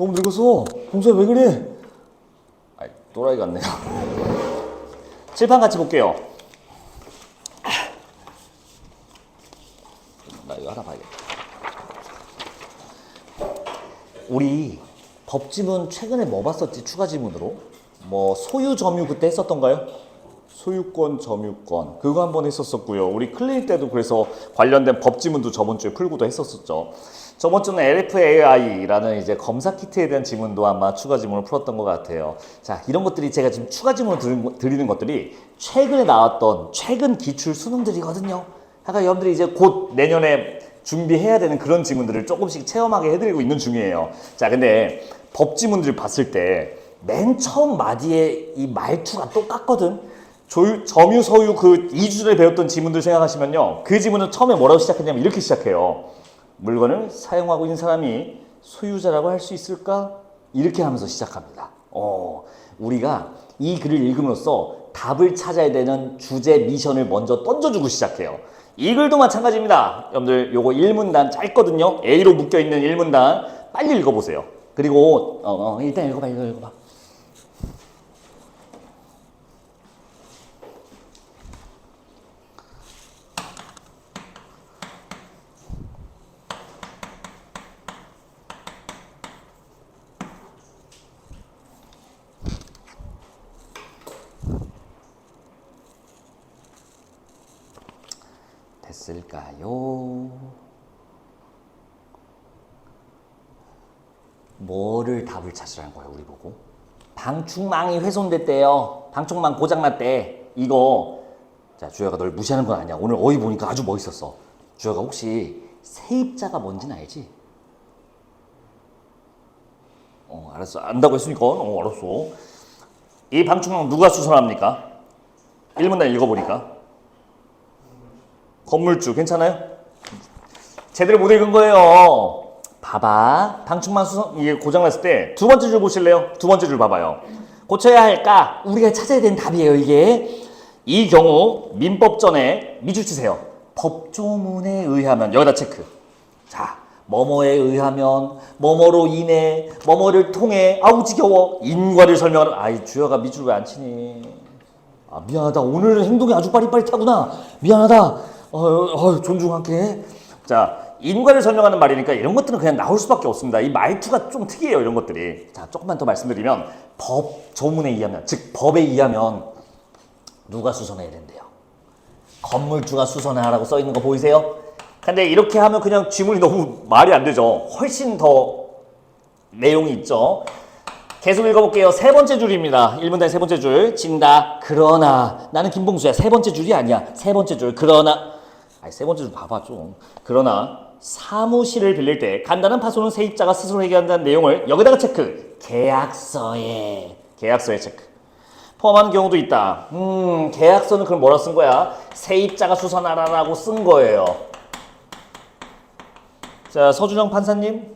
너무 늙었어. 봉수야 왜 그래? 아이, 또라이 같네요. 칠판 같이 볼게요. 나 이거 하나 봐야겠다. 우리 법지문 최근에 뭐 봤었지? 추가 지문으로? 뭐 소유 점유 그때 했었던가요? 소유권 점유권 그거 한번 했었었고요. 우리 클리닉 때도 그래서 관련된 법지문도 저번 주에 풀고도 했었었죠. 저번 주는 LFAI라는 이제 검사 키트에 대한 지문도 아마 추가 지문을 풀었던 것 같아요. 자, 이런 것들이 제가 지금 추가 지문을 드리는 것들이 최근에 나왔던 최근 기출 수능들이거든요. 그러니까 여러분들이 이제 곧 내년에 준비해야 되는 그런 지문들을 조금씩 체험하게 해드리고 있는 중이에요. 자, 근데 법지문들 봤을 때 맨 처음 마디에 이 말투가 똑같거든. 점유, 소유 그 2주 전에 배웠던 지문들 생각하시면요. 그 지문은 처음에 뭐라고 시작했냐면 이렇게 시작해요. 물건을 사용하고 있는 사람이 소유자라고 할 수 있을까? 이렇게 하면서 시작합니다. 우리가 이 글을 읽음으로써 답을 찾아야 되는 주제 미션을 먼저 던져주고 시작해요. 이 글도 마찬가지입니다. 여러분들 요거 1문단 짧거든요. A로 묶여있는 1문단 빨리 읽어보세요. 그리고 일단 읽어봐. 됐을까요? 뭐를 답을 찾으라는 거예요, 우리 보고? 방충망이 훼손됐대요. 방충망 고장났대. 이거 자, 주혁아 널 무시하는 건 아니야. 오늘 어휘 보니까 아주 멋있었어. 주혁아 혹시 세입자가 뭔지는 알지? 알았어. 안다고 했으니까 알았어. 이 방충망 누가 수선합니까? 1문단 읽어보니까 건물주 괜찮아요? 제대로 못 읽은 거예요. 봐봐. 방충망 수선 이게 고장났을 때 두 번째 줄 보실래요? 두 번째 줄 봐봐요. 고쳐야 할까? 우리가 찾아야 되는 답이에요, 이게. 이 경우 민법전에 미줄 치세요. 법조문에 의하면 여기다 체크. 자, 뭐뭐에 의하면 뭐뭐로 인해 뭐뭐를 통해 아우 지겨워 인과를 설명하는 아이 주여가 미줄 왜 안 치니? 아 미안하다. 오늘은 행동이 아주 빠릿빠릿하구나. 미안하다. 존중할게. 자, 인과를 설명하는 말이니까 이런 것들은 그냥 나올 수밖에 없습니다. 이 말투가 좀 특이해요, 이런 것들이. 자, 조금만 더 말씀드리면 법조문에 의하면, 즉 법에 의하면 누가 수선해야 된대요? 건물주가 수선하라고 써 있는 거 보이세요? 근데 이렇게 하면 그냥 지문이 너무 말이 안 되죠. 훨씬 더 내용이 있죠. 계속 읽어볼게요. 세 번째 줄입니다. 1문단의 세 번째 줄. 진다. 그러나 나는 김봉수야. 세 번째 줄이 아니야. 세 번째 줄. 그러나 세 번째 줄 봐봐 좀. 그러나 사무실을 빌릴 때 간단한 파손은 세입자가 스스로 해결한다는 내용을 여기다가 체크. 계약서에 체크. 포함하는 경우도 있다. 계약서는 그럼 뭐라 쓴 거야? 세입자가 수선하라라고 쓴 거예요. 자, 서준영 판사님,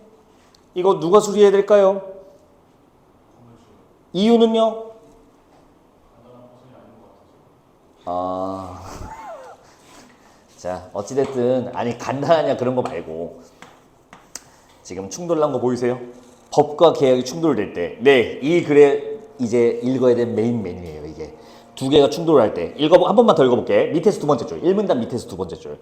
이거 누가 수리해야 될까요? 이유는요? 자, 어찌됐든 아니 간단하냐 그런 거 말고 지금 충돌 난 거 보이세요? 법과 계약이 충돌될 때, 네, 이 글에 이제 읽어야 될 메인 메뉴예요. 이게 두 개가 충돌할 때 한 번만 더 읽어볼게. 밑에서 두 번째 줄, 1문단 밑에서 두 번째 줄.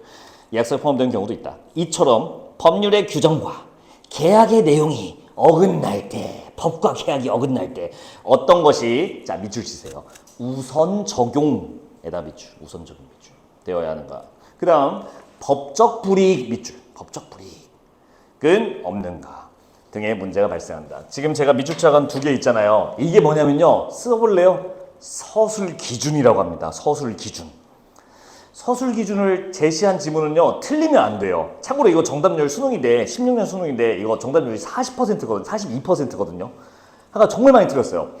계약서에 포함되는 경우도 있다. 이처럼 법률의 규정과 계약의 내용이 어긋날 때, 법과 계약이 어긋날 때 어떤 것이, 자 밑줄 치세요. 우선 적용에다 밑줄, 우선 적용 밑줄 되어야 하는가. 그 다음 법적 불이익 밑줄, 법적 불이익은 없는가 등의 문제가 발생한다. 지금 제가 밑줄 쳐간 두 개 있잖아요. 이게 뭐냐면요, 써볼래요? 서술 기준이라고 합니다. 서술 기준. 서술 기준을 제시한 지문은요, 틀리면 안 돼요. 참고로 이거 정답률 수능인데, 16년 수능인데, 이거 정답률이 40%거든요. 42%거든요. 그러니까 정말 많이 틀렸어요.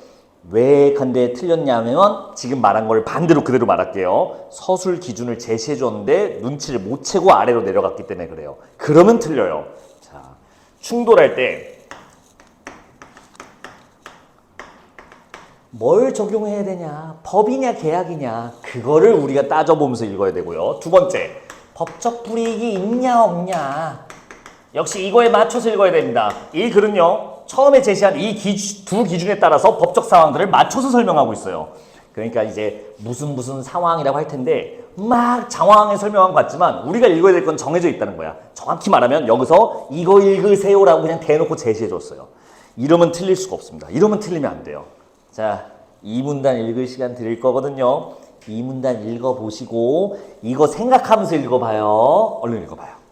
왜 근데 틀렸냐면, 지금 말한 걸 반대로 그대로 말할게요. 서술 기준을 제시해 줬는데, 눈치를 못 채고 아래로 내려갔기 때문에 그래요. 그러면 틀려요. 자, 충돌할 때, 뭘 적용해야 되냐, 법이냐 계약이냐, 그거를 우리가 따져보면서 읽어야 되고요. 두 번째, 법적 불이익이 있냐 없냐, 역시 이거에 맞춰서 읽어야 됩니다. 이 글은요, 처음에 제시한 이 두 기준에 따라서 법적 상황들을 맞춰서 설명하고 있어요. 그러니까 이제 무슨 상황이라고 할 텐데 막 장황하게 설명한 것 같지만 우리가 읽어야 될 건 정해져 있다는 거야. 정확히 말하면 여기서 이거 읽으세요라고 그냥 대놓고 제시해 줬어요. 이러면 틀릴 수가 없습니다. 이러면 틀리면 안 돼요. 자, 이 문단 읽을 시간 드릴 거거든요. 이 문단 읽어보시고 이거 생각하면서 읽어봐요. 얼른 읽어봐요.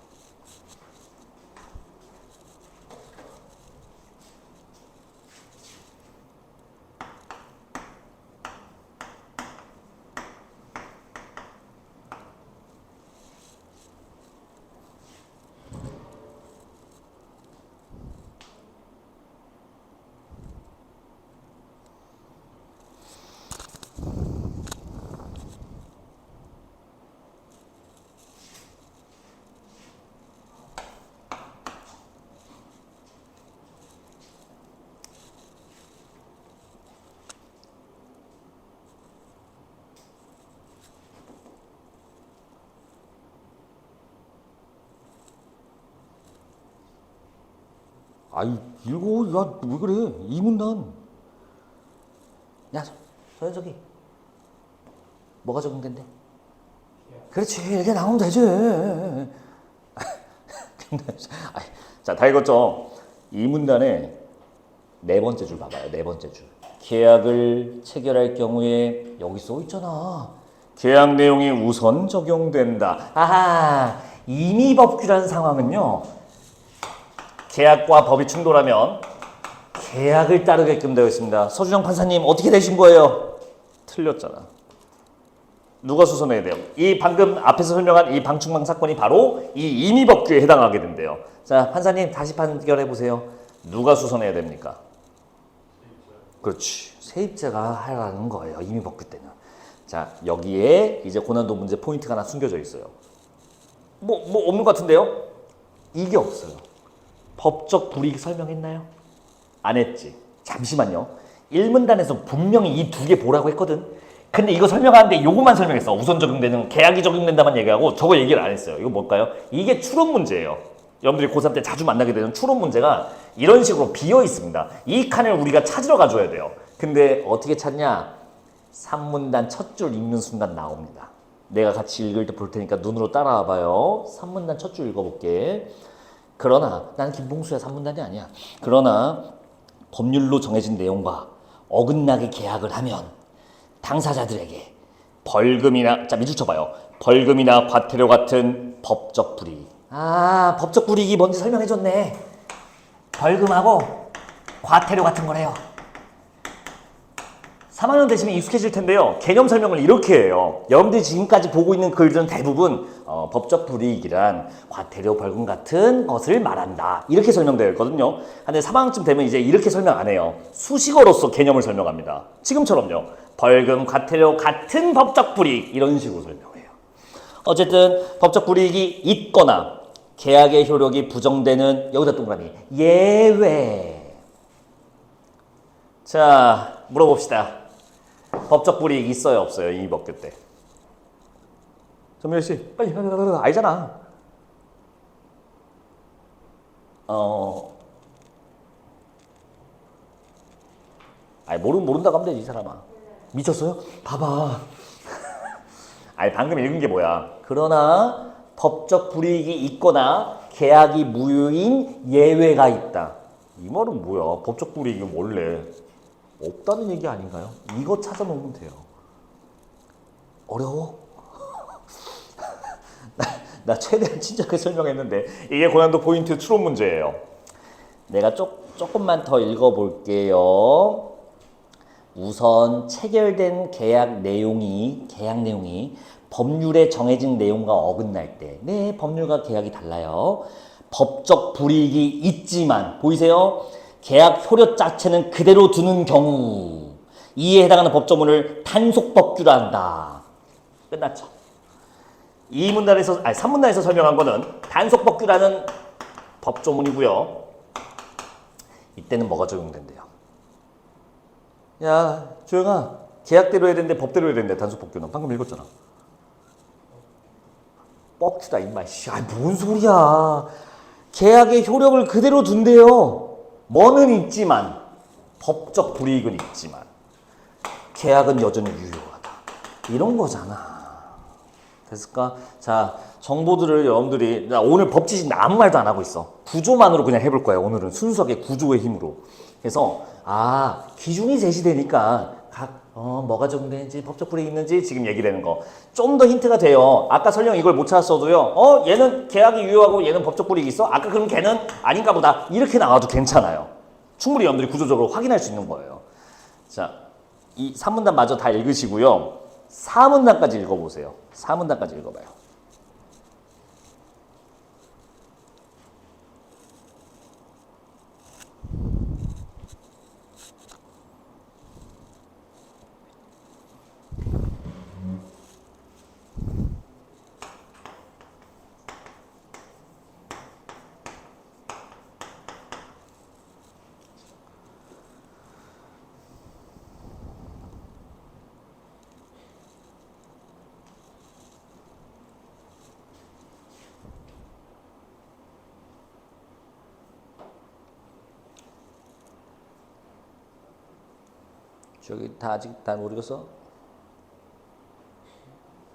아이 읽어. 야, 왜 그래? 이 문단. 야, 저기 뭐가 적용된대? 그렇지, 이렇게 나오면 되지. 자, 다 읽었죠? 이 문단의 네 번째 줄 봐봐요. 네 번째 줄. 계약을 체결할 경우에 여기 써 있잖아. 계약 내용이 우선 적용된다. 아하, 임의법규라는 상황은요. 계약과 법이 충돌하면 계약을 따르게끔 되어 있습니다. 서주정 판사님 어떻게 되신 거예요? 틀렸잖아. 누가 수선해야 돼요? 이 방금 앞에서 설명한 이 방충망 사건이 바로 이 임의법규에 해당하게 된대요. 자, 판사님 다시 판결해 보세요. 누가 수선해야 됩니까? 그렇지. 세입자가 하라는 거예요. 임의법규 때는. 자, 여기에 이제 고난도 문제 포인트가 하나 숨겨져 있어요. 뭐 없는 것 같은데요? 이게 없어요. 법적 불이익 설명했나요? 안 했지. 잠시만요. 1문단에서 분명히 이 두 개 보라고 했거든. 근데 이거 설명하는데 요거만 설명했어. 우선 적용되는 계약이 적용된다만 얘기하고 저거 얘기를 안 했어요. 이거 뭘까요? 이게 추론 문제예요. 여러분들이 고3 때 자주 만나게 되는 추론 문제가 이런 식으로 비어 있습니다. 이 칸을 우리가 찾으러 가줘야 돼요. 근데 어떻게 찾냐? 3문단 첫 줄 읽는 순간 나옵니다. 내가 같이 읽을 때 볼 테니까 눈으로 따라와 봐요. 3문단 첫 줄 읽어볼게. 그러나 나는 김봉수야 3문단이 아니야. 그러나 법률로 정해진 내용과 어긋나게 계약을 하면 당사자들에게 벌금이나, 자 밑줄 쳐봐요. 벌금이나 과태료 같은 법적 불이익. 아, 법적 불이익이 뭔지 설명해줬네. 벌금하고 과태료 같은 거래요. 3학년 되시면 익숙해질 텐데요. 개념 설명을 이렇게 해요. 여러분들이 지금까지 보고 있는 글들은 대부분 법적 불이익이란 과태료, 벌금 같은 것을 말한다. 이렇게 설명되어 있거든요. 근데 3학년쯤 되면 이제 이렇게 설명 안 해요. 수식어로서 개념을 설명합니다. 지금처럼요. 벌금, 과태료 같은 법적 불이익 이런 식으로 설명해요. 어쨌든 법적 불이익이 있거나 계약의 효력이 부정되는, 여기다 동그라미, 예외. 자, 물어봅시다. 법적 불이익 있어요, 없어요? 이 법규 때. 전미래 씨, 빨리 알잖아. 아니 모른다고 하면 되지, 이 사람아. 미쳤어요? 봐봐. 아니 방금 읽은 게 뭐야? 그러나 법적 불이익이 있거나 계약이 무효인 예외가 있다. 이 말은 뭐야? 법적 불이익은 원래 없다는 얘기 아닌가요? 이거 찾아놓으면 돼요. 어려워? 나 최대한 친절하게 설명했는데 이게 고난도 포인트 추론 문제예요. 내가 조금만 더 읽어볼게요. 우선 체결된 계약 내용이 법률에 정해진 내용과 어긋날 때, 네, 법률과 계약이 달라요. 법적 불이익이 있지만, 보이세요? 계약 효력 자체는 그대로 두는 경우 이에 해당하는 법조문을 단속법규라 한다. 끝났죠. 3문단에서 설명한 거는 단속법규라는 법조문이고요. 이때는 뭐가 적용된대요? 야, 조영아, 계약대로 해야 되는데 법대로 해야 되는데 단속법규는 방금 읽었잖아. 뻑큐다 임마. 뭔 소리야. 계약의 효력을 그대로 둔대요. 뭐는 있지만 법적 불이익은 있지만 계약은 여전히 유효하다. 이런 거잖아. 됐을까? 자, 정보들을 여러분들이 나 오늘 법지식 나 아무 말도 안 하고 있어. 구조만으로 그냥 해볼 거야. 오늘은 순수하게 구조의 힘으로. 그래서 기준이 제시되니까 각 뭐가 적용되는지 법적 불이익이 있는지 지금 얘기되는 거. 좀 더 힌트가 돼요. 아까 설령 이걸 못 찾았어도요. 얘는 계약이 유효하고 얘는 법적 불이익이 있어. 아까 그럼 걔는 아닌가 보다. 이렇게 나와도 괜찮아요. 충분히 여러분들이 구조적으로 확인할 수 있는 거예요. 자, 이 3문단 마저 다 읽으시고요. 4문단까지 읽어보세요. 4문단까지 읽어봐요. 저기 아직 다 못 읽었어?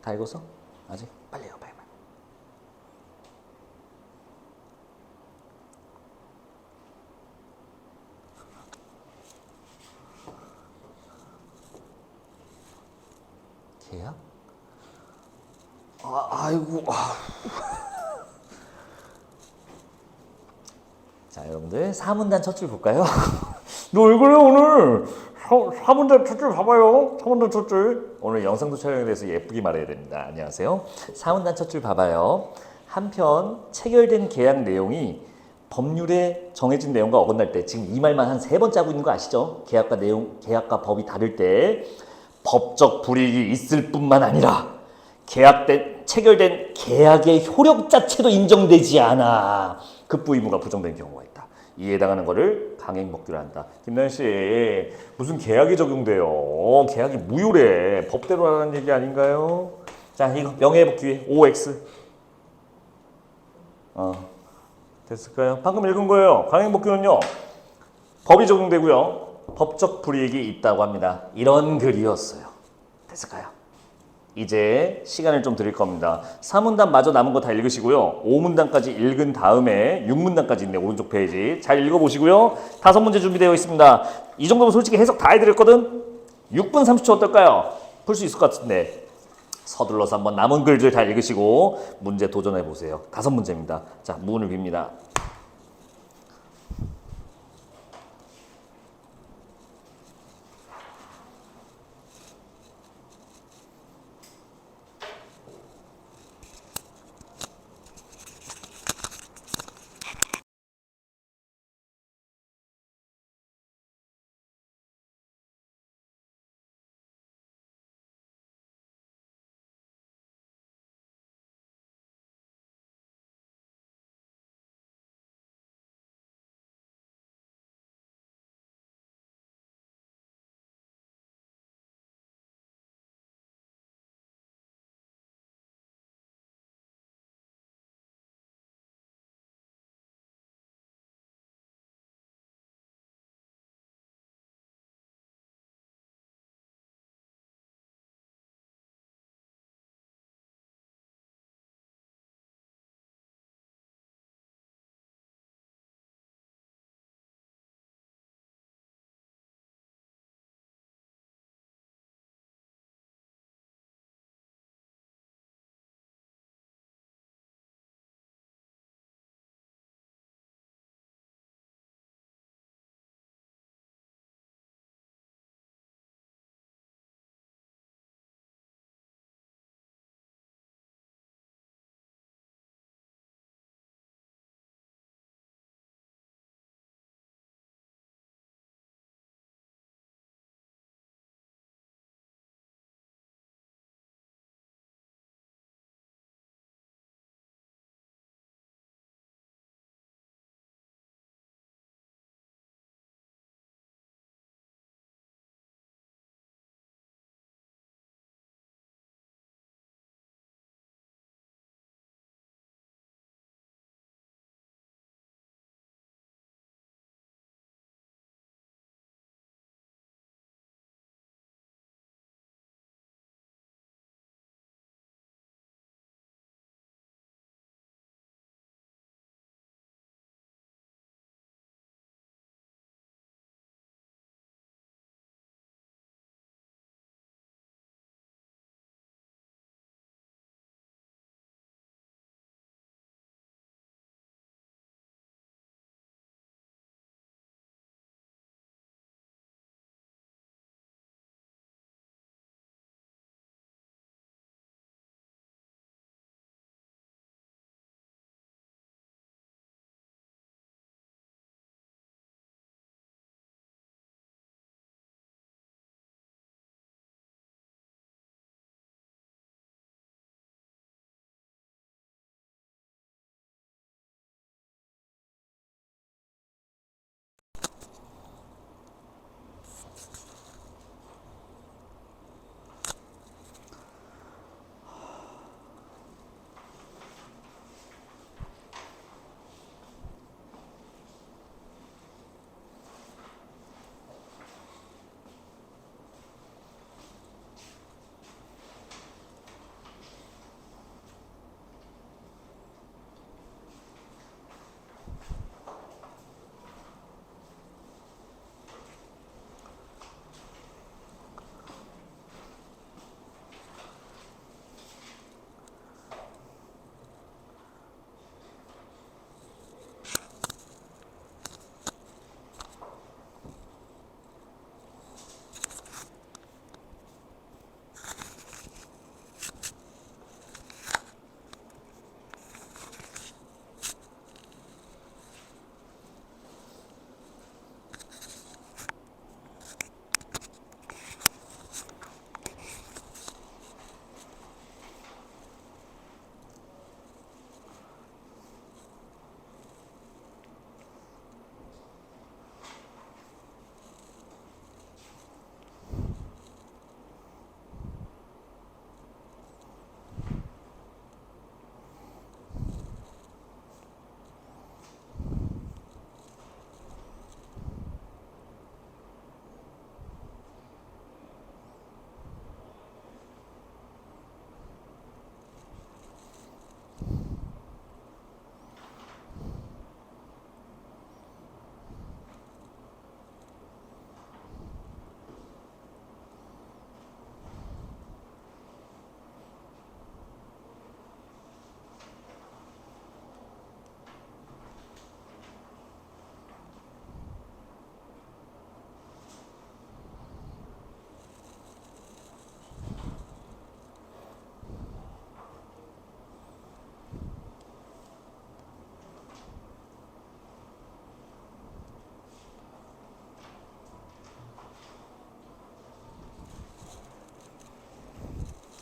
다 읽었어? 아직? 빨리 해요, 빨리. 계약? 아이고. 자, 여러분들 4문단 첫 줄 볼까요? 너 왜 그래 오늘? 4문단 첫 줄 봐봐요. 4문단 첫 줄. 오늘 영상도 촬영에 대해서 예쁘게 말해야 됩니다. 안녕하세요. 4문단 첫 줄 봐봐요. 한편 체결된 계약 내용이 법률에 정해진 내용과 어긋날 때 지금 이 말만 한 3번 짜고 있는 거 아시죠? 계약과 법이 다를 때 법적 불이익이 있을 뿐만 아니라 체결된 계약의 효력 자체도 인정되지 않아. 급부 의무가 부정된 경우가 있다. 이에 해당하는 거를 강행목규라 한다. 김나연 씨, 무슨 계약이 적용돼요? 계약이 무효래. 법대로 하라는 얘기 아닌가요? 자, 이거 명예회복기회 OX. 됐을까요? 방금 읽은 거예요. 강행복규는요. 법이 적용되고요. 법적 불이익이 있다고 합니다. 이런 글이었어요. 됐을까요? 이제 시간을 좀 드릴 겁니다. 4문단 마저 남은 거 다 읽으시고요. 5문단까지 읽은 다음에 6문단까지 있네. 오른쪽 페이지. 잘 읽어보시고요. 5문제 준비되어 있습니다. 이 정도면 솔직히 해석 다 해드렸거든? 6분 30초 어떨까요? 풀 수 있을 것 같은데. 서둘러서 한번 남은 글들 다 읽으시고 문제 도전해보세요. 5문제입니다. 자, 문을 빕니다.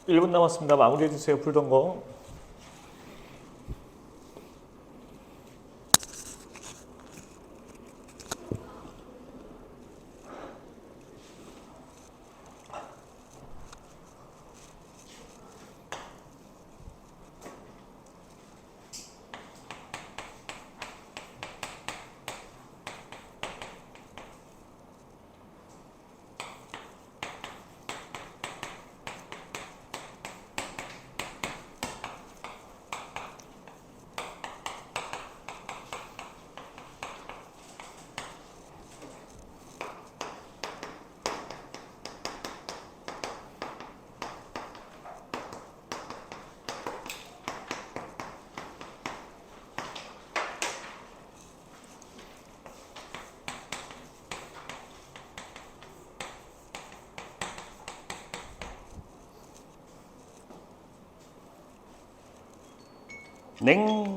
1분 남았습니다. 마무리해 주세요. 풀던 거.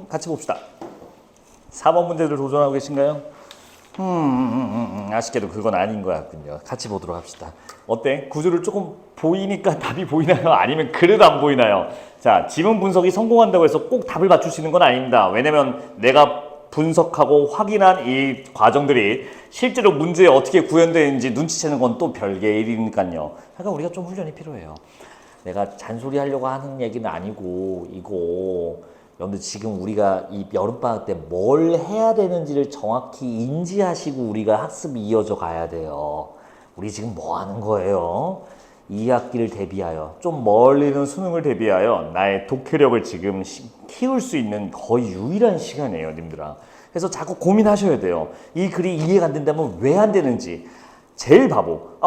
같이 봅시다. 4번 문제들 도전하고 계신가요? 아쉽게도 그건 아닌 것 같군요. 같이 보도록 합시다. 어때? 구조를 조금 보이니까 답이 보이나요? 아니면 그래도 안 보이나요? 자, 지문 분석이 성공한다고 해서 꼭 답을 맞출 수 있는 건 아닙니다. 왜냐면 내가 분석하고 확인한 이 과정들이 실제로 문제에 어떻게 구현되는지 눈치채는 건 또 별개의 일이니까요. 그러니까 우리가 좀 훈련이 필요해요. 내가 잔소리 하려고 하는 얘기는 아니고 이거 여러분들 지금 우리가 이 여름방학 때 뭘 해야 되는지를 정확히 인지하시고 우리가 학습이 이어져 가야 돼요. 우리 지금 뭐 하는 거예요? 2학기를 대비하여 좀 멀리는 수능을 대비하여 나의 독해력을 지금 키울 수 있는 거의 유일한 시간이에요, 님들아. 그래서 자꾸 고민하셔야 돼요. 이 글이 이해가 안 된다면 왜 안 되는지. 제일 바보.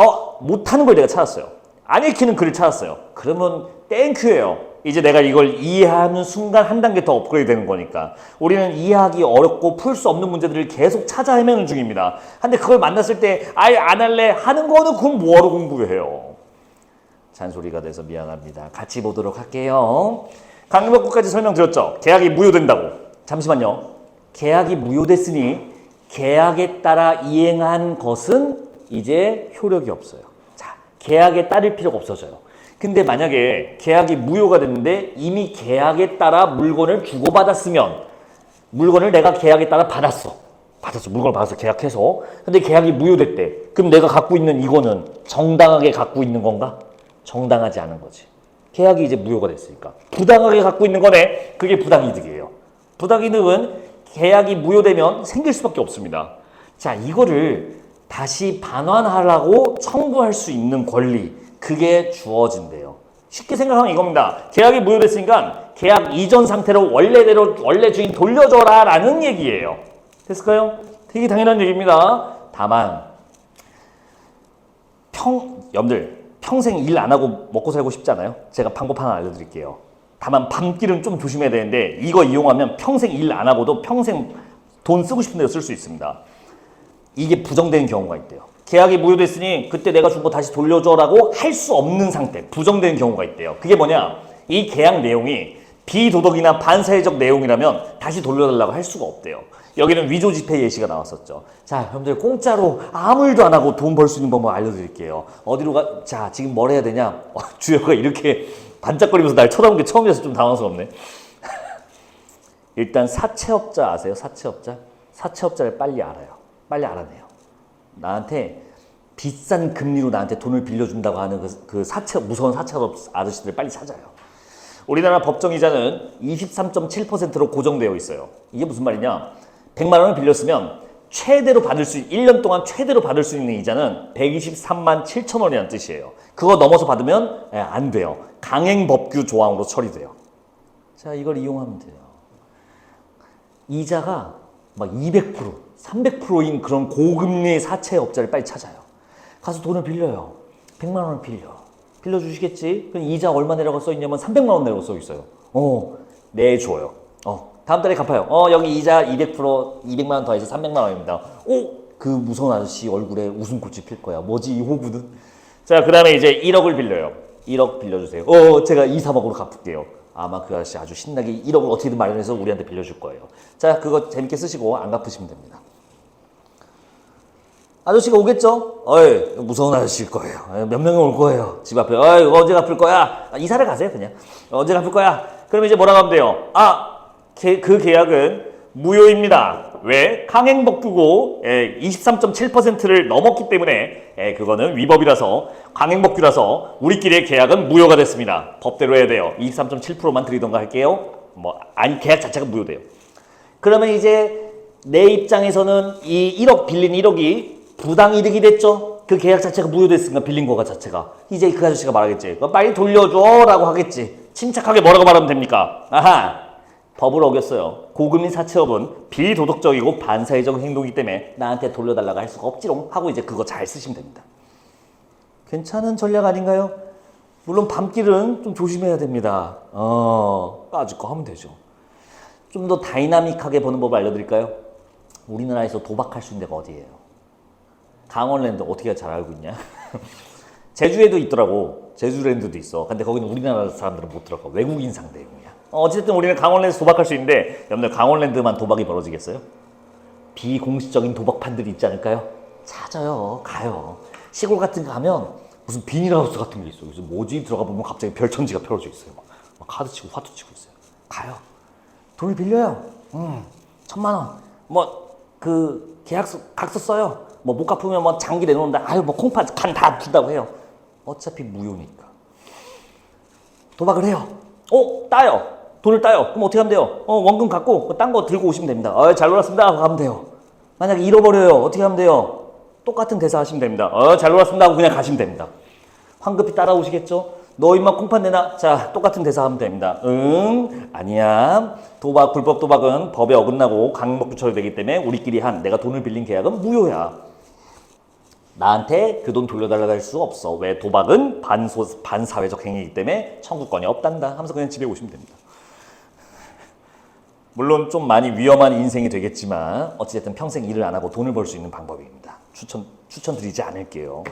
못하는 걸 내가 찾았어요. 안 읽히는 글을 찾았어요. 그러면 땡큐예요. 이제 내가 이걸 이해하는 순간 한 단계 더 업그레이드 되는 거니까. 우리는 이해하기 어렵고 풀 수 없는 문제들을 계속 찾아 헤매는 중입니다. 근데 그걸 만났을 때 아예 안 할래 하는 거는 그럼 뭐하러 공부해요. 잔소리가 돼서 미안합니다. 같이 보도록 할게요. 강력부까지 설명드렸죠. 계약이 무효된다고. 잠시만요. 계약이 무효됐으니 계약에 따라 이행한 것은 이제 효력이 없어요. 자, 계약에 따를 필요가 없어져요. 근데 만약에 계약이 무효가 됐는데 이미 계약에 따라 물건을 주고받았으면 물건을 내가 계약에 따라 받았어. 물건을 받아서 계약해서. 근데 계약이 무효됐대. 그럼 내가 갖고 있는 이거는 정당하게 갖고 있는 건가? 정당하지 않은 거지. 계약이 이제 무효가 됐으니까. 부당하게 갖고 있는 거네. 그게 부당이득이에요. 부당이득은 계약이 무효되면 생길 수밖에 없습니다. 자, 이거를 다시 반환하라고 청구할 수 있는 권리. 그게 주어진대요. 쉽게 생각하면 이겁니다. 계약이 무효됐으니까 계약 이전 상태로 원래대로 원래 주인 돌려줘라 라는 얘기예요. 됐을까요? 되게 당연한 얘기입니다. 다만 여러분들 평생 일 안 하고 먹고 살고 싶지 않아요? 제가 방법 하나 알려드릴게요. 다만 밤길은 좀 조심해야 되는데 이거 이용하면 평생 일 안 하고도 평생 돈 쓰고 싶은 대로 쓸 수 있습니다. 이게 부정되는 경우가 있대요. 계약이 무효됐으니 그때 내가 준 거 다시 돌려줘라고 할 수 없는 상태, 부정되는 경우가 있대요. 그게 뭐냐? 이 계약 내용이 비도덕이나 반사회적 내용이라면 다시 돌려달라고 할 수가 없대요. 여기는 위조지폐 예시가 나왔었죠. 자, 여러분들 공짜로 아무 일도 안 하고 돈 벌 수 있는 방법 알려드릴게요. 어디로 가? 자, 지금 뭘 해야 되냐? 주혁이가 이렇게 반짝거리면서 날 쳐다본 게 처음이라서 좀 당황스럽네. 일단 사채업자 아세요? 사채업자? 사채업자를 빨리 알아요. 빨리 알아내요. 나한테 비싼 금리로 나한테 돈을 빌려준다고 하는 그 무서운 사채업 아저씨들 빨리 찾아요. 우리나라 법정이자는 23.7%로 고정되어 있어요. 이게 무슨 말이냐? 100만 원을 빌렸으면 최대로 1년 동안 최대로 받을 수 있는 이자는 123만 7천 원이라는 뜻이에요. 그거 넘어서 받으면 안 돼요. 강행법규 조항으로 처리돼요. 자, 이걸 이용하면 돼요. 이자가 막 200%, 300%인 그런 고금리의 사채업자를 빨리 찾아요. 가서 돈을 빌려요. 100만 원을 빌려주시겠지? 그럼 이자 얼마 내라고 써있냐면 300만 원 내라고 써있어요. 네, 줘요. 다음 달에 갚아요. 여기 이자 200%, 200만 원 더해서 300만 원입니다. 그 무서운 아저씨 얼굴에 웃음꽃이 필 거야. 뭐지 이 호구는? 자, 그 다음에 이제 1억을 빌려요. 1억 빌려주세요. 제가 2, 3억으로 갚을게요. 아마 그 아저씨 아주 신나게 1억을 어떻게든 마련해서 우리한테 빌려줄 거예요. 자, 그거 재밌게 쓰시고 안 갚으시면 됩니다. 아저씨가 오겠죠? 어이, 무서운 아저씨일 거예요. 몇 명이 올 거예요. 집 앞에. 어이, 언제 갚을 거야? 이사를 가세요, 그냥. 언제 갚을 거야? 그럼 이제 뭐라고 하면 돼요? 그 계약은 무효입니다. 왜? 강행법규고 23.7%를 넘었기 때문에 그거는 위법이라서 강행법규라서 우리끼리의 계약은 무효가 됐습니다. 법대로 해야 돼요. 23.7%만 드리던가 할게요. 아니 계약 자체가 무효돼요. 그러면 이제 내 입장에서는 이 1억 빌린 1억이 부당이득이 됐죠. 그 계약 자체가 무효됐으니까 빌린 거가 자체가. 이제 그 아저씨가 말하겠지. 빨리 돌려줘 라고 하겠지. 침착하게 뭐라고 말하면 됩니까? 아하, 법을 어겼어요. 고금리 사채업은 비도덕적이고 반사회적 행동이기 때문에 나한테 돌려달라고 할 수가 없지롱 하고 이제 그거 잘 쓰시면 됩니다. 괜찮은 전략 아닌가요? 물론 밤길은 좀 조심해야 됩니다. 까짓 거 하면 되죠. 좀 더 다이나믹하게 보는 법 알려드릴까요? 우리나라에서 도박할 수 있는 데가 어디예요? 강원랜드 어떻게 잘 알고 있냐? 제주에도 있더라고. 제주랜드도 있어. 근데 거기는 우리나라 사람들은 못 들어가. 외국인 상대용이야. 어쨌든 우리는 강원랜드에서 도박할 수 있는데 여러분들 강원랜드만 도박이 벌어지겠어요? 비공식적인 도박판들이 있지 않을까요? 찾아요. 가요. 시골 같은 거 가면 무슨 비닐하우스 같은 게 있어. 그래서 뭐지? 들어가 보면 갑자기 별천지가 펼쳐져 있어요. 막 카드 치고 화투 치고 있어요. 가요. 돈을 빌려요. 1,000만 원. 그 계약서 각서 써요. 못 갚으면 장기 내놓는다. 콩팥 간 다 푼다고 해요. 어차피 무효니까. 도박을 해요. 따요. 돈을 따요. 그럼 어떻게 하면 돼요? 원금 갖고 딴 거 들고 오시면 됩니다. 잘 놀았습니다 하고 가면 돼요. 만약에 잃어버려요. 어떻게 하면 돼요? 똑같은 대사 하시면 됩니다. 잘 놀았습니다 하고 그냥 가시면 됩니다. 황급히 따라오시겠죠? 너 임마 콩팥 내놔. 자, 똑같은 대사 하면 됩니다. 아니야. 도박, 불법 도박은 법에 어긋나고 강행법규 처리되기 때문에 우리끼리 한 내가 돈을 빌린 계약은 무효야. 나한테 그 돈 돌려달라고 할 수 없어. 왜? 도박은 반사회적 행위이기 때문에 청구권이 없단다 하면서 그냥 집에 오시면 됩니다. 물론 좀 많이 위험한 인생이 되겠지만 어찌됐든 평생 일을 안 하고 돈을 벌 수 있는 방법입니다. 추천드리지 않을게요.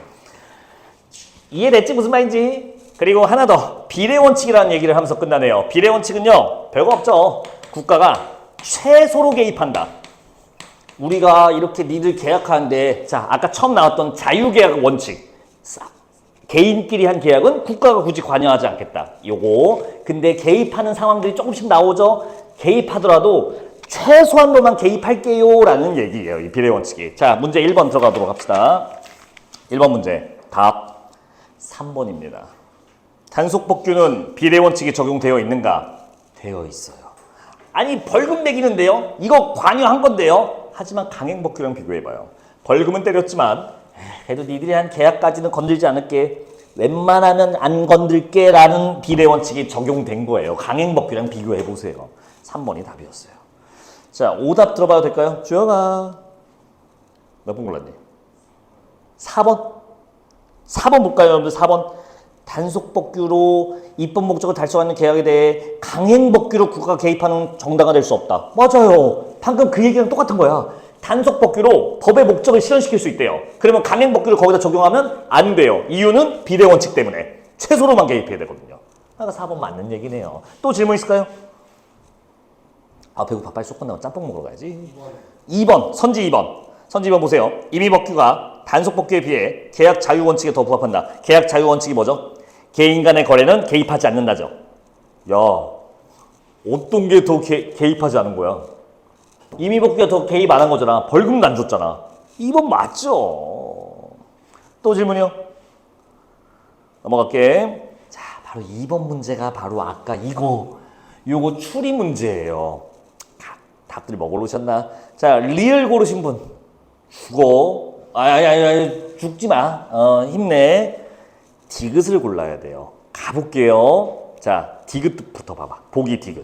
이해됐지? 무슨 말인지? 그리고 하나 더, 비례원칙이라는 얘기를 하면서 끝나네요. 비례원칙은요, 별거 없죠. 국가가 최소로 개입한다. 우리가 이렇게 니들 계약하는데, 자, 아까 처음 나왔던 자유계약 원칙. 개인끼리 한 계약은 국가가 굳이 관여하지 않겠다. 요거. 근데 개입하는 상황들이 조금씩 나오죠. 개입하더라도 최소한도만 개입할게요 라는 얘기예요. 이 비례원칙이. 자, 문제 1번 들어가도록 합시다. 1번 문제. 답 3번입니다. 단속법규는 비례원칙이 적용되어 있는가? 되어 있어요. 아니 벌금 매기는데요? 이거 관여한 건데요? 하지만 강행법규랑 비교해봐요. 벌금은 때렸지만 그래도 니들이 한 계약까지는 건들지 않을게. 웬만하면 안 건들게 라는 비례원칙이 적용된 거예요. 강행법규랑 비교해보세요. 3번이 답이었어요. 자, 오답 들어봐도 될까요? 주영아. 몇 번 골랐니? 4번? 4번 볼까요, 여러분들? 4번. 단속법규로 입법 목적을 달성하는 계약에 대해 강행법규로 국가가 개입하는 정당화 될 수 없다. 맞아요. 방금 그 얘기랑 똑같은 거야. 단속법규로 법의 목적을 실현시킬 수 있대요. 그러면 강행법규를 거기다 적용하면 안 돼요. 이유는 비례원칙 때문에. 최소로만 개입해야 되거든요. 그러니까 4번 맞는 얘기네요. 또 질문 있을까요? 배고파. 빨리 쏙 끝나고 짬뽕 먹으러 가야지. 2번. 선지 2번. 선지 2번 보세요. 임의법규가 단속법규에 비해 계약 자유원칙에 더 부합한다. 계약 자유원칙이 뭐죠? 개인 간의 거래는 개입하지 않는다죠. 야, 어떤 게 더 개입하지 않은 거야? 임의법규가 더 개입 안 한 거잖아. 벌금도 안 줬잖아. 2번 맞죠? 또 질문이요? 넘어갈게. 자, 바로 2번 문제가 바로 아까 요거 추리 문제예요. 답들이 뭐 고르셨나? 자, 리을 고르신 분. 죽어. 죽지 마. 힘내. 디귿을 골라야 돼요. 가볼게요. 자, 디귿부터 봐봐. 보기 디귿.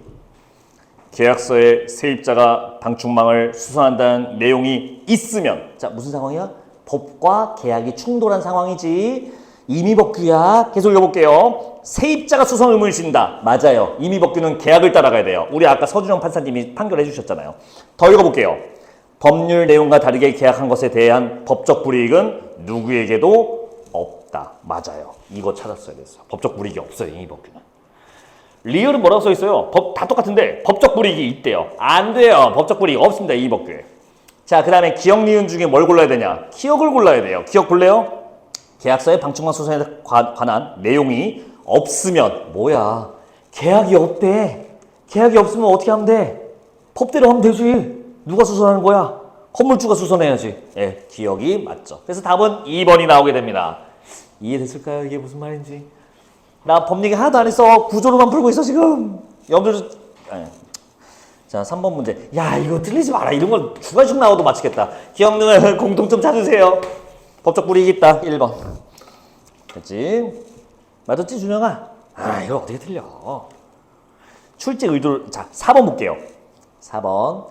계약서에 세입자가 방충망을 수선한다는 내용이 있으면, 자, 무슨 상황이야? 법과 계약이 충돌한 상황이지. 임의법규야. 계속 읽어볼게요. 세입자가 수선 의무를 진다. 맞아요. 임의법규는 계약을 따라가야 돼요. 우리 아까 서준영 판사님이 판결해 주셨잖아요. 더 읽어볼게요. 법률 내용과 다르게 계약한 것에 대한 법적 불이익은 누구에게도 없다. 맞아요. 이거 찾았어야 됐어요. 법적 불이익이 없어요. 임의법규는. 리얼은 뭐라고 써 있어요? 다 똑같은데 법적 불이익이 있대요. 안 돼요. 법적 불이익 없습니다. 임의법규에. 자, 그 다음에 기억, 니은 중에 뭘 골라야 되냐? 기억을 골라야 돼요. 기억 볼래요? 계약서에 방충망 수선에 관한 내용이 없으면 뭐야? 계약이 없대. 계약이 없으면 어떻게 하면 돼? 법대로 하면 되지. 누가 수선하는 거야? 건물주가 수선해야지. 예, 기억이 맞죠. 그래서 답은 2번이 나오게 됩니다. 이해됐을까요? 이게 무슨 말인지. 나 법 얘기 하나도 안 했어. 구조로만 풀고 있어 지금. 여러분들 자, 3번 문제. 야, 이거 틀리지 마라. 이런 걸 주관식 나와도 맞추겠다. 기억는 공통점 찾으세요. 법적 불이익 있다. 1번. 됐지? 맞았지, 준영아? 아, 이거 어떻게 틀려? 출제 의도를. 자, 4번 볼게요. 4번.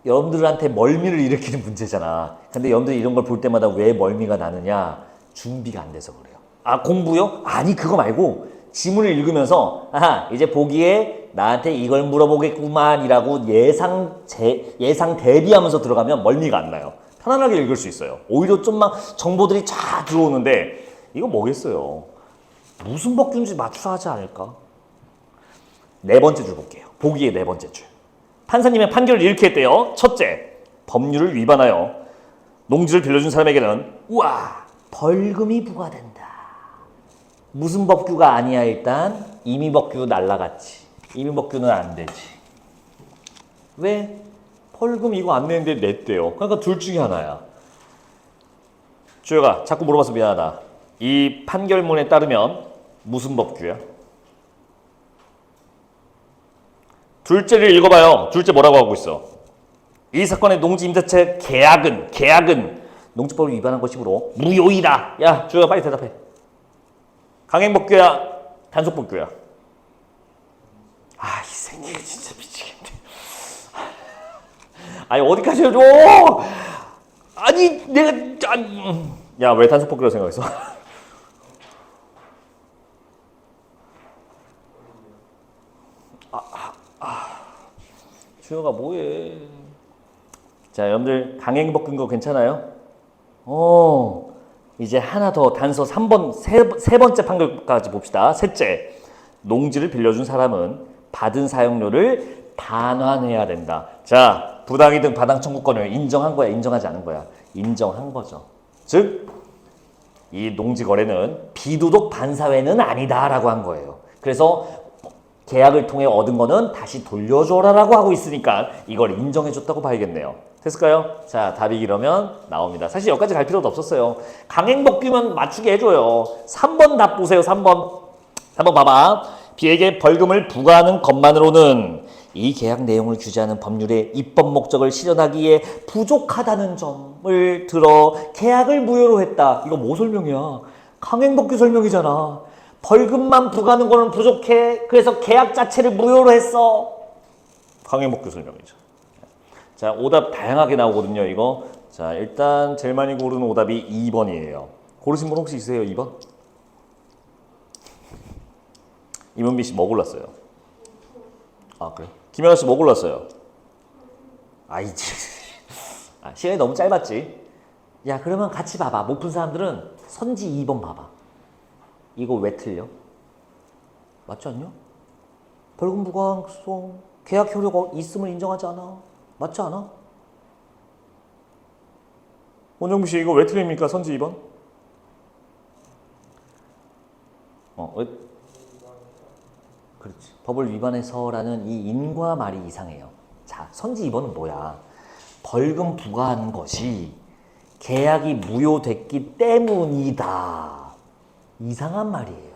여러분들한테 멀미를 일으키는 문제잖아. 근데 여러분들이 이런 걸 볼 때마다 왜 멀미가 나느냐? 준비가 안 돼서 그래요. 아, 공부요? 아니, 그거 말고 지문을 읽으면서 아하, 이제 보기에 나한테 이걸 물어보겠구만 이라고 예상 대비하면서 들어가면 멀미가 안 나요. 편안하게 읽을 수 있어요. 오히려 좀 막 정보들이 쫙 들어오는데 이거 뭐겠어요. 무슨 법규인지 맞추라 하지 않을까? 네 번째 줄 볼게요. 보기의 네 번째 줄. 판사님의 판결을 이렇게 했대요. 첫째, 법률을 위반하여 농지를 빌려준 사람에게는 우와, 벌금이 부과된다. 무슨 법규가 아니야 일단? 임의법규 날라갔지. 임의법규는 안 되지. 왜? 벌금 이거 안 내는데 냈대요. 그러니까 둘 중에 하나야. 주혁아, 자꾸 물어봐서 미안하다. 이 판결문에 따르면 무슨 법규야? 둘째를 읽어봐요. 둘째 뭐라고 하고 있어? 이 사건의 농지 임대차 계약은 농지법을 위반한 것이므로 무효이다. 야, 주혁아 빨리 대답해. 강행법규야? 단속법규야? 아, 이 새끼 진짜 미치겠네. 아니, 어디까지 해줘? 아니, 내가 야, 왜 단속법규라고 생각했어? 주혁아 뭐해? 자, 여러분들 강행법규인 거 괜찮아요? 이제 하나 더 단서 3번 세 번째 판결까지 봅시다. 셋째, 농지를 빌려준 사람은 받은 사용료를 반환해야 된다. 자, 부당이득 반환 청구권을 인정한 거야, 인정하지 않은 거야? 인정한 거죠. 즉, 이 농지 거래는 비도덕 반사회는 아니다라고 한 거예요. 그래서 계약을 통해 얻은 거는 다시 돌려줘라라고 하고 있으니까 이걸 인정해줬다고 봐야겠네요. 됐을까요? 자, 답이 이러면 나옵니다. 사실 여기까지 갈 필요도 없었어요. 강행법규만 맞추게 해줘요. 3번 답 보세요. 3번 봐봐. B에게 벌금을 부과하는 것만으로는 이 계약 내용을 규제하는 법률의 입법 목적을 실현하기에 부족하다는 점을 들어 계약을 무효로 했다. 이거 뭐 설명이야? 강행법규 설명이잖아. 벌금만 부과하는 거는 부족해. 그래서 계약 자체를 무효로 했어. 강행법규 설명이죠. 자, 오답 다양하게 나오거든요, 이거. 자, 일단 제일 많이 고르는 오답이 2번이에요. 고르신 분 혹시 있으세요, 2번? 이문비 씨 뭐 골랐어요? 아, 그래? 김연아 씨 뭐 골랐어요? 시간이 너무 짧았지? 야, 그러면 같이 봐봐. 못 푼 사람들은 선지 2번 봐봐. 이거 왜 틀려? 맞지 않냐? 벌금 부과성 계약 효력이 있음을 인정하지 않아. 맞지 않아? 원정부 씨 이거 왜 틀립니까? 선지 2번? 왜? 그렇지. 법을 위반해서라는 이 인과 말이 이상해요. 자, 선지 2번은 뭐야? 벌금 부과한 것이 계약이 무효됐기 때문이다. 이상한 말이에요.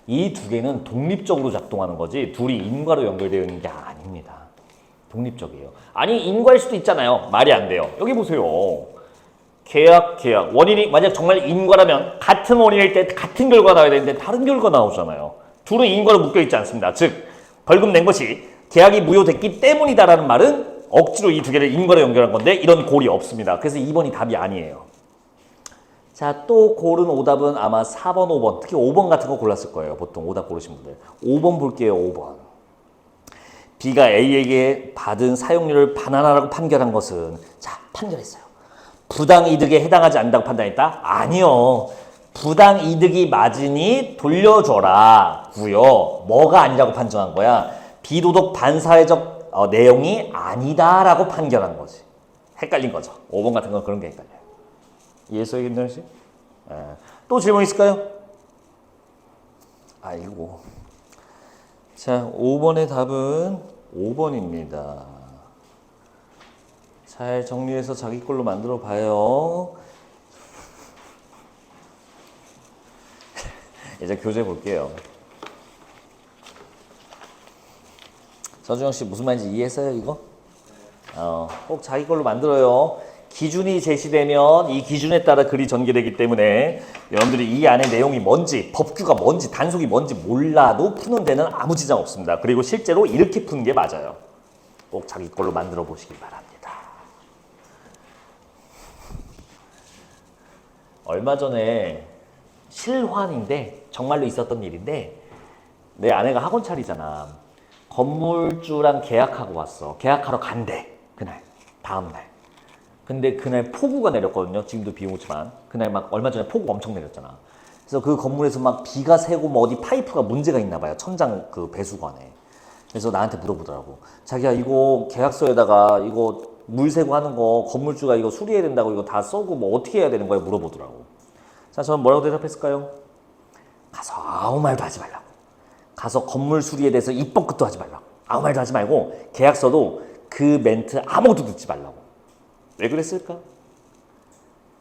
이 두 개는 독립적으로 작동하는 거지 둘이 인과로 연결되어 있는 게 아닙니다. 독립적이에요. 아니, 인과일 수도 있잖아요. 말이 안 돼요. 여기 보세요. 계약. 원인이 만약 정말 인과라면 같은 원인일 때 같은 결과가 나와야 되는데 다른 결과가 나오잖아요. 둘은 인과로 묶여있지 않습니다. 즉, 벌금 낸 것이 계약이 무효됐기 때문이다라는 말은 억지로 이 두 개를 인과로 연결한 건데 이런 고리 없습니다. 그래서 2번이 답이 아니에요. 자, 또 고른 오답은 아마 4번, 5번, 특히 5번 같은 거 골랐을 거예요. 보통 오답 고르신 분들. 5번 볼게요, 5번. B가 A에게 받은 사용료를 반환하라고 판결한 것은, 자, 판결했어요. 부당이득에 해당하지 않는다고 판단했다? 아니요. 부당이득이 맞으니 돌려줘라. 고요. 뭐가 아니라고 판정한 거야? 비도덕 반사회적 내용이 아니다라고 판결한 거지. 헷갈린 거죠. 5번 같은 건 그런 게 헷갈려요. 이해했어요, 김도현 씨? 예. 또 질문 있을까요? 아이고. 자, 5번의 답은 5번입니다. 잘 정리해서 자기 걸로 만들어 봐요. 이제 교재 볼게요. 서주영 씨 무슨 말인지 이해했어요, 이거? 꼭 자기 걸로 만들어요. 기준이 제시되면 이 기준에 따라 글이 전개되기 때문에 여러분들이 이 안에 내용이 뭔지, 법규가 뭔지, 단속이 뭔지 몰라도 푸는 데는 아무 지장 없습니다. 그리고 실제로 이렇게 푸는 게 맞아요. 꼭 자기 걸로 만들어 보시기 바랍니다. 얼마 전에 실환인데 정말로 있었던 일인데 내 아내가 학원 차리잖아. 건물주랑 계약하고 왔어. 계약하러 간대. 그날 다음날. 근데 그날 폭우가 내렸거든요. 지금도 비 오지만 그날 막 얼마 전에 폭우 엄청 내렸잖아. 그래서 그 건물에서 막 비가 새고 뭐 어디 파이프가 문제가 있나 봐요. 천장 그 배수관에. 그래서 나한테 물어보더라고. 자기야 이거 계약서에다가 이거 물 새고 하는 거 건물주가 이거 수리해야 된다고 이거 다 써고 뭐 어떻게 해야 되는 거야 물어보더라고. 자, 저는 뭐라고 대답했을까요? 가서 아무 말도 하지 말라고. 가서 건물 수리에 대해서 입 뻥끗도 하지 말라고. 아무 말도 하지 말고 계약서도 그 멘트 아무것도 듣지 말라고. 왜 그랬을까?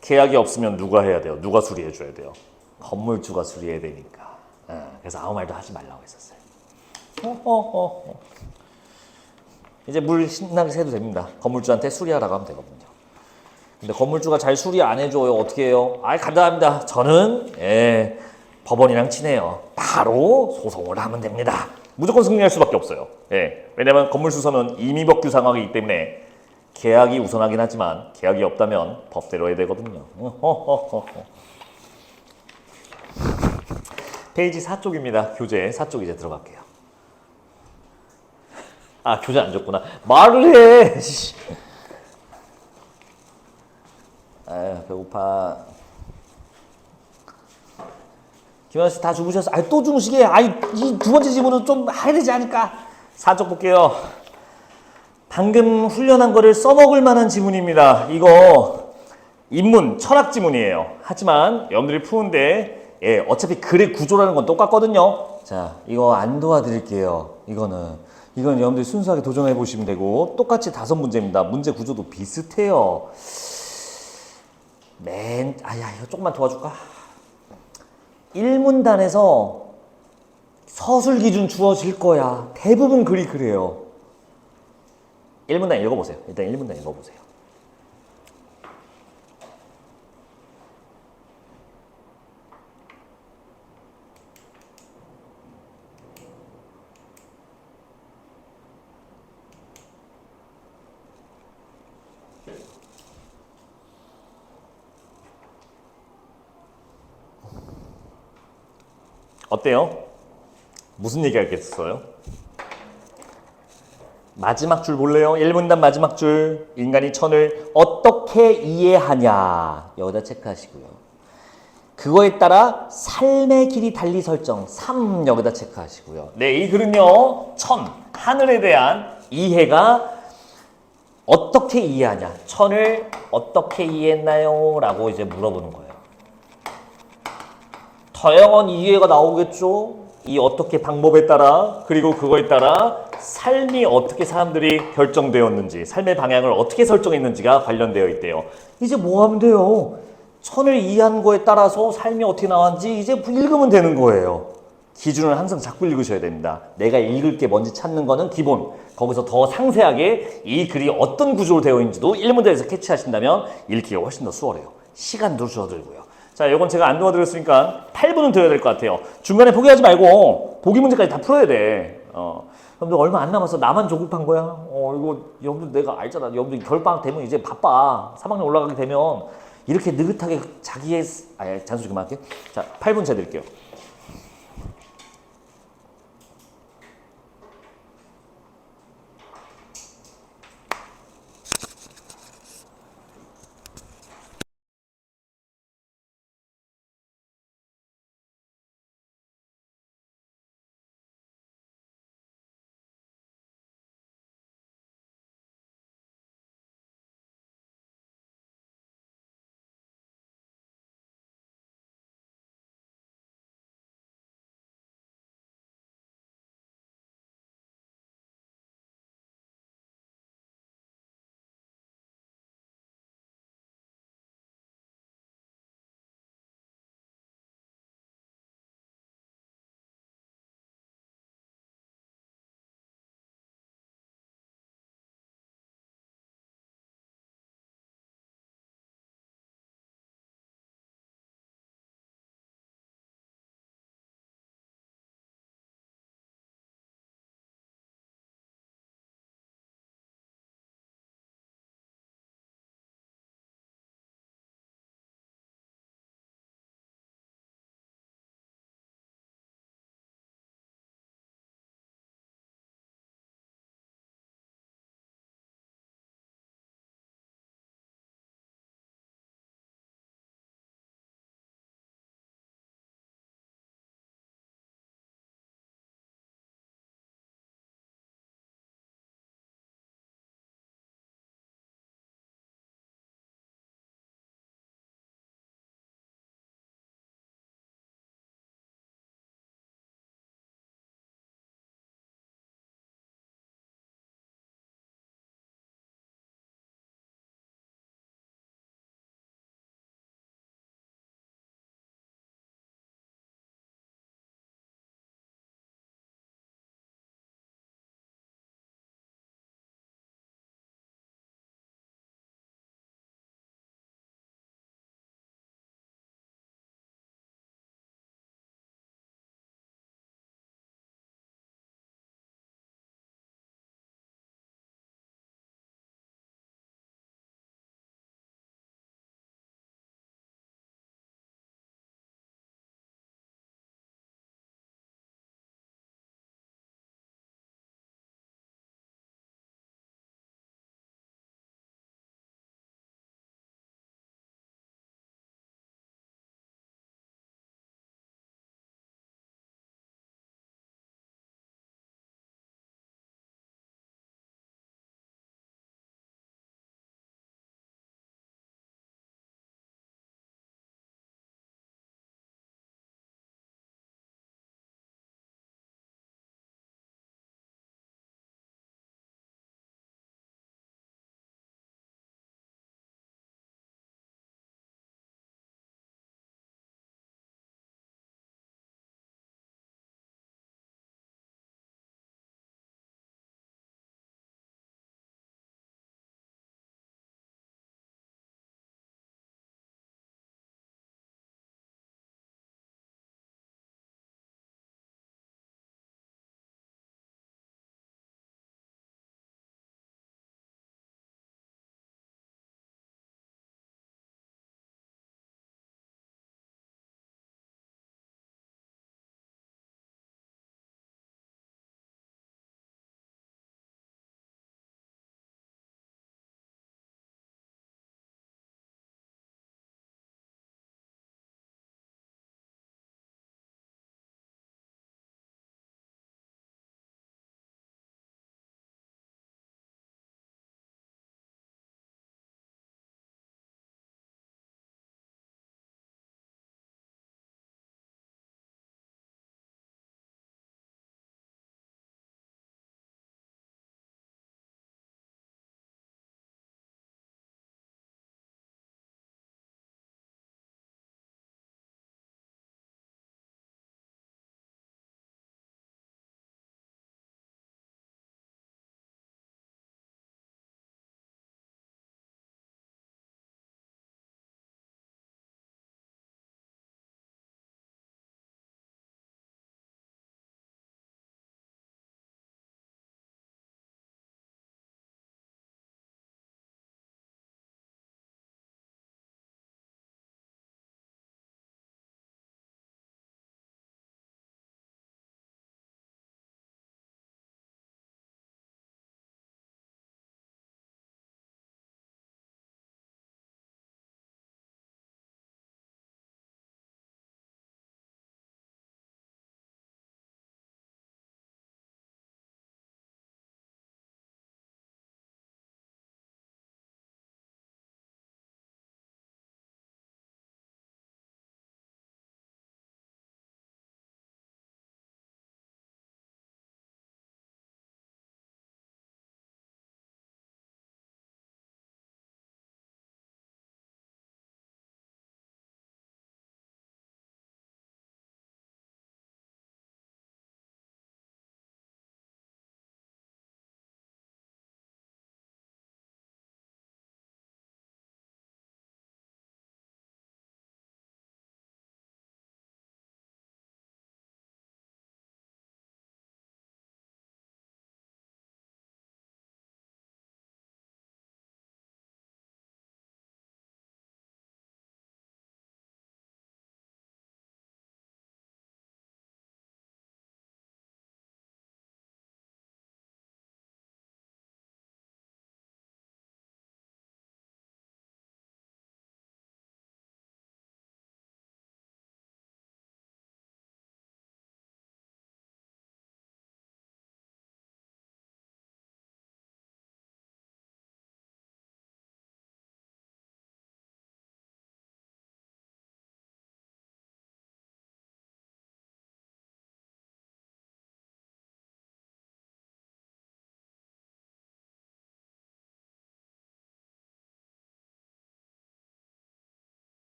계약이 없으면 누가 해야 돼요? 누가 수리해 줘야 돼요? 건물주가 수리해야 되니까. 그래서 아무 말도 하지 말라고 했었어요. 이제 물 신나게 새도 됩니다. 건물주한테 수리하라고 하면 되거든요. 근데 건물주가 잘 수리 안 해줘요. 어떻게 해요? 간단합니다. 저는 법원이랑 친해요. 바로 소송을 하면 됩니다. 무조건 승리할 수밖에 없어요. 왜냐하면 건물수선은 임의법규 상황이기 때문에 계약이 우선하긴 하지만 계약이 없다면 법대로 해야 되거든요. 페이지 4쪽입니다. 교재 4쪽 이제 들어갈게요. 교재 안 줬구나. 말을 해. 아유 배고파. 김현아 씨 다 주무셨어? 또 주무시게? 이 두 번째 지문은 좀 해야 되지 않을까? 4쪽 볼게요. 방금 훈련한 거를 써먹을 만한 지문입니다. 이거 인문, 철학 지문이에요. 하지만 여러분들이 푸는데 어차피 글의 구조라는 건 똑같거든요. 자, 이거 안 도와드릴게요. 이건 여러분들이 순수하게 도전해 보시면 되고 똑같이 5문제입니다. 문제 구조도 비슷해요. 이거 조금만 도와줄까? 1문단에서 서술 기준 주어질 거야. 대부분 글이 그래요. 1문단 읽어보세요. 일단 1문단 읽어보세요. 어때요? 무슨 얘기 하겠어요? 마지막 줄 볼래요? 1문단 마지막 줄. 인간이 천을 어떻게 이해하냐. 여기다 체크하시고요. 그거에 따라 삶의 길이 달리 설정. 3 여기다 체크하시고요. 이 글은요. 천, 하늘에 대한 이해가 어떻게 이해하냐. 천을 어떻게 이해했나요? 라고 이제 물어보는 거예요. 다양한 이해가 나오겠죠. 이 어떻게 방법에 따라 그리고 그거에 따라 삶이 어떻게 사람들이 결정되었는지 삶의 방향을 어떻게 설정했는지가 관련되어 있대요. 이제 뭐 하면 돼요? 천을 이해한 거에 따라서 삶이 어떻게 나왔는지 이제 읽으면 되는 거예요. 기준을 항상 잡고 읽으셔야 됩니다. 내가 읽을 게 뭔지 찾는 거는 기본. 거기서 더 상세하게 이 글이 어떤 구조로 되어 있는지도 1문제에서 캐치하신다면 읽기가 훨씬 더 수월해요. 시간도 줄어들고요. 자, 이건 제가 안 도와드렸으니까 8분은 드려야 될 것 같아요. 중간에 포기하지 말고 보기 문제까지 다 풀어야 돼. 여러분들 얼마 안 남았어. 나만 조급한 거야. 이거 여러분들 내가 알잖아. 여러분들 겨울방학 되면 이제 바빠. 3학년 올라가게 되면 이렇게 느긋하게 자기의 잔소리 그만할게. 자, 8분 재드릴게요.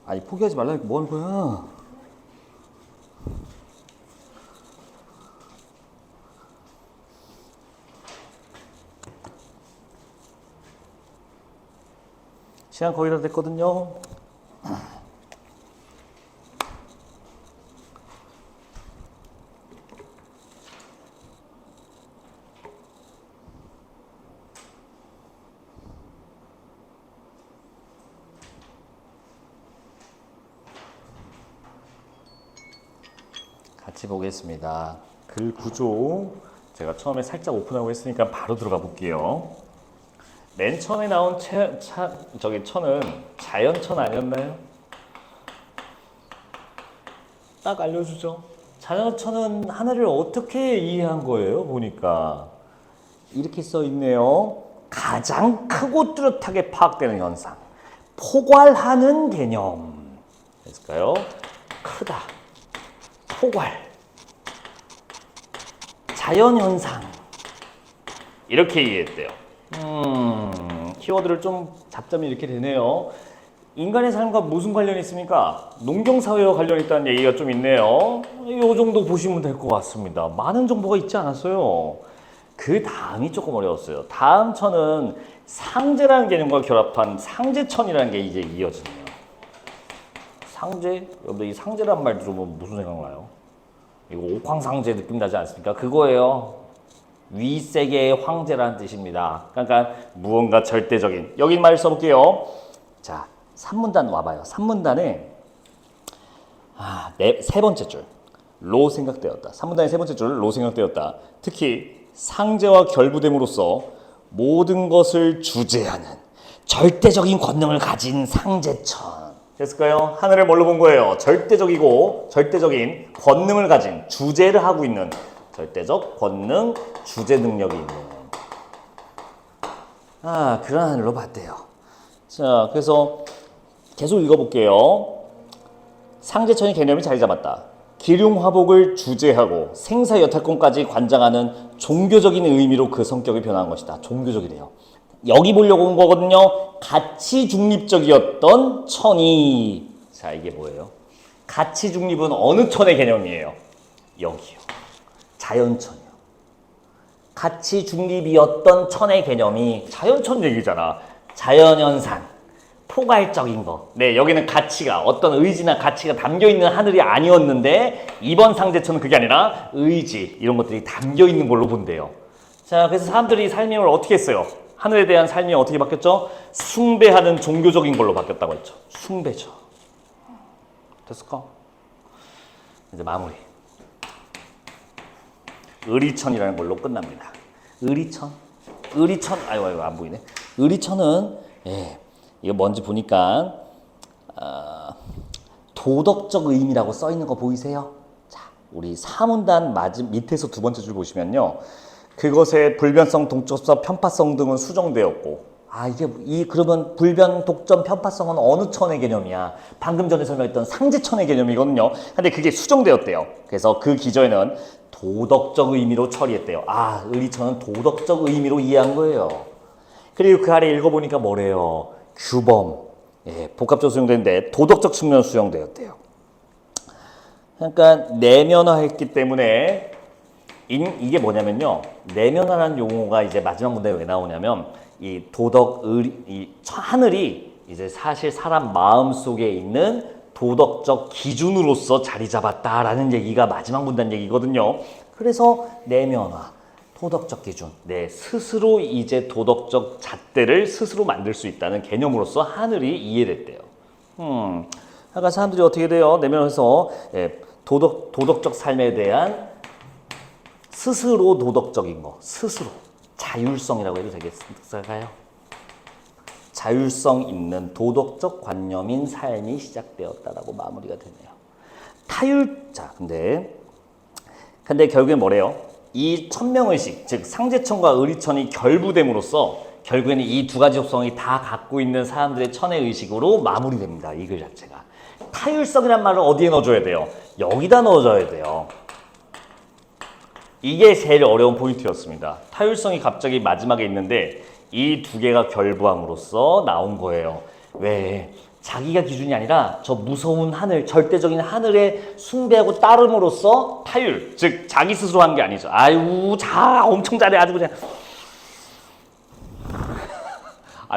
아니 포기하지 말라니까 뭐 하는 거야? 시간 거의 다 됐거든요. 같이 보겠습니다. 글 구조 제가 처음에 살짝 오픈하고 했으니까 바로 들어가 볼게요. 맨 처음에 나온 천은 자연천 아니었나요? 딱 알려주죠. 자연천은 하늘을 어떻게 이해한 거예요? 보니까 이렇게 써 있네요. 가장 크고 뚜렷하게 파악되는 현상. 포괄하는 개념. 됐을까요? 크다. 포괄. 자연현상. 이렇게 이해했대요. 키워드를 좀 잡자면 이렇게 되네요. 인간의 삶과 무슨 관련이 있습니까? 농경사회와 관련이 있다는 얘기가 좀 있네요. 이 정도 보시면 될 것 같습니다. 많은 정보가 있지 않았어요. 그 다음이 조금 어려웠어요. 다음 천은 상제라는 개념과 결합한 상제천이라는 게 이제 이어지네요. 상제? 여러분들 이 상제란 말 들으면 무슨 생각나요? 이거 옥황상제 느낌 나지 않습니까? 그거예요. 위세계의 황제라는 뜻입니다. 그러니까 무언가 절대적인. 여기 말 써볼게요. 자, 3문단 와봐요. 3문단에 세 번째 줄. 로 생각되었다. 3문단의 세 번째 줄. 로 생각되었다. 특히 상제와 결부됨으로써 모든 것을 주재하는 절대적인 권능을 가진 상제천. 됐을까요? 하늘을 뭘로 본 거예요? 절대적이고 절대적인 권능을 가진 주재를 하고 있는 절대적 권능 주재 능력이 있는 그런 하늘로 봤대요. 자, 그래서 계속 읽어볼게요. 상제천의 개념이 자리 잡았다. 기륭화복을 주재하고 생사여탈권까지 관장하는 종교적인 의미로 그 성격이 변한 것이다. 종교적이래요. 여기 보려고 온 거거든요. 가치 중립적이었던 천이. 자, 이게 뭐예요? 가치 중립은 어느 천의 개념이에요? 여기요. 자연천이요. 가치 중립이었던 천의 개념이 자연천 얘기잖아. 자연현상, 포괄적인 거. 네, 여기는 가치가 어떤 의지나 가치가 담겨있는 하늘이 아니었는데 이번 상제천은 그게 아니라 의지 이런 것들이 담겨있는 걸로 본대요. 자, 그래서 사람들이 삶을 어떻게 했어요? 하늘에 대한 삶이 어떻게 바뀌었죠? 숭배하는 종교적인 걸로 바뀌었다고 했죠. 숭배죠. 됐을까? 이제 마무리. 의리천이라는 걸로 끝납니다. 의리천? 아이고 안 보이네. 의리천은 이거 뭔지 보니까 도덕적 의미라고 써 있는 거 보이세요? 자, 우리 사문단 밑에서 두 번째 줄 보시면요. 그것의 불변성, 동적성, 편파성 등은 수정되었고 그러면 불변, 독점, 편파성은 어느 천의 개념이야? 방금 전에 설명했던 상제천의 개념이거든요. 근데 그게 수정되었대요. 그래서 그 기저에는 도덕적 의미로 처리했대요. 의리천은 도덕적 의미로 이해한 거예요. 그리고 그 아래 읽어보니까 뭐래요? 규범, 복합적으로 수용되는데 도덕적 측면으로 수용되었대요. 그러니까 내면화했기 때문에 이게 뭐냐면요. 내면화라는 용어가 이제 마지막 문제에 왜 나오냐면 이 도덕, 의리, 하늘이 이제 사실 사람 마음 속에 있는 도덕적 기준으로서 자리 잡았다라는 얘기가 마지막 문단 얘기거든요. 그래서 내면화, 도덕적 기준, 스스로 이제 도덕적 잣대를 스스로 만들 수 있다는 개념으로서 하늘이 이해됐대요. 그러니까 사람들이 어떻게 돼요? 내면에서 도덕적 삶에 대한 스스로 도덕적인 거, 스스로 자율성이라고 해도 되겠을까요? 자율성 있는 도덕적 관념인 삶이 시작되었다라고 마무리가 되네요. 근데 결국엔 뭐래요? 이 천명의식, 즉 상제천과 의리천이 결부됨으로써 결국에는 이 두 가지 속성이 다 갖고 있는 사람들의 천의 의식으로 마무리됩니다. 이 글 자체가. 타율성이란 말을 어디에 넣어줘야 돼요? 여기다 넣어줘야 돼요. 이게 제일 어려운 포인트였습니다. 타율성이 갑자기 마지막에 있는데 이 두 개가 결부함으로써 나온 거예요. 왜? 자기가 기준이 아니라 저 무서운 하늘, 절대적인 하늘에 숭배하고 따름으로써 타율, 즉 자기 스스로 한 게 아니죠. 아유, 엄청 잘해 아주 그냥.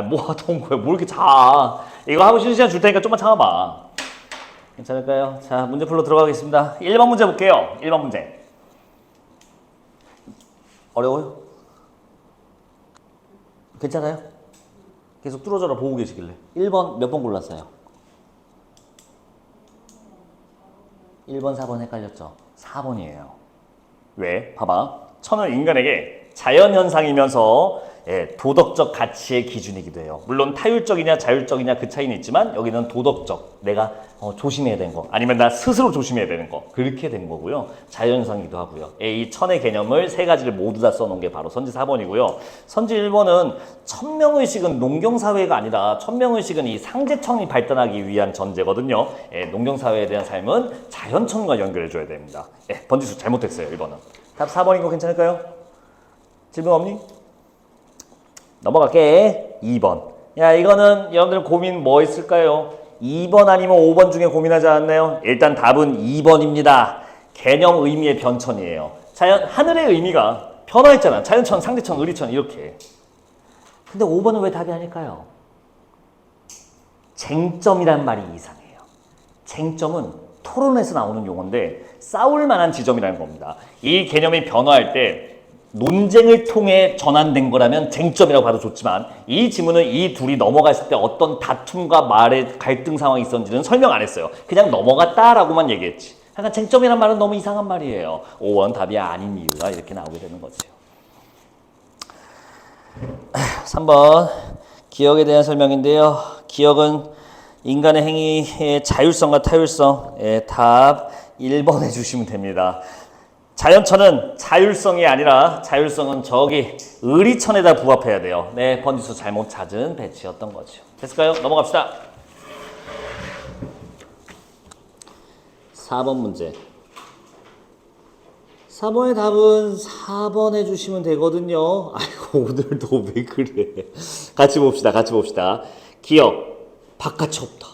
뭐 하다 온 거야? 뭐 이렇게 자? 이거 하고 쉬는 시간 줄 테니까 좀만 참아봐. 괜찮을까요? 자, 문제 풀러 들어가겠습니다. 1번 문제 볼게요. 1번 문제. 어려워요? 괜찮아요? 계속 뚫어져라 보고 계시길래. 1번 몇 번 골랐어요? 1번, 4번 헷갈렸죠? 4번이에요. 왜? 봐봐. 천은 인간에게 자연현상이면서 도덕적 가치의 기준이기도 해요. 물론 타율적이냐 자율적이냐 그 차이는 있지만 여기는 도덕적, 내가 조심해야 되는 거, 아니면 나 스스로 조심해야 되는 거, 그렇게 된 거고요. 자연현상이기도 하고요. 이 천의 개념을 세 가지를 모두 다 써놓은 게 바로 선지 4번이고요. 선지 1번은 천명의식은 농경사회가 아니라 천명의식은 이 상제천이 발달하기 위한 전제거든요. 농경사회에 대한 삶은 자연천과 연결해줘야 됩니다. 번지수 잘못했어요. 1번은. 답 4번인 거 괜찮을까요? 질문 없니? 넘어갈게. 2번. 야, 이거는 여러분들 고민 뭐 있을까요? 2번 아니면 5번 중에 고민하지 않았나요? 일단 답은 2번입니다. 개념 의미의 변천이에요. 하늘의 의미가 변화했잖아. 자연천, 상대천, 의리천 이렇게. 근데 5번은 왜 답이 아닐까요? 쟁점이란 말이 이상해요. 쟁점은 토론에서 나오는 용어인데 싸울 만한 지점이라는 겁니다. 이 개념이 변화할 때 논쟁을 통해 전환된 거라면 쟁점이라고 봐도 좋지만 이 지문은 이 둘이 넘어갔을 때 어떤 다툼과 말의 갈등 상황이 있었는지는 설명 안 했어요. 그냥 넘어갔다라고만 얘기했지. 약간 쟁점이란 말은 너무 이상한 말이에요. 5번 답이 아닌 이유가 이렇게 나오게 되는 거죠. 3번 기억에 대한 설명인데요. 기억은 인간의 행위의 자율성과 타율성. 답 1번 해주시면 됩니다. 자연천은 자율성이 아니라 자율성은 저기 의리천에다 부합해야 돼요. 네, 번지수 잘못 찾은 배치였던 거죠. 됐을까요? 넘어갑시다. 4번 문제. 4번의 답은 4번 해주시면 되거든요. 아이고, 오늘도 왜 그래. 같이 봅시다. 기억, 바깥이 없다.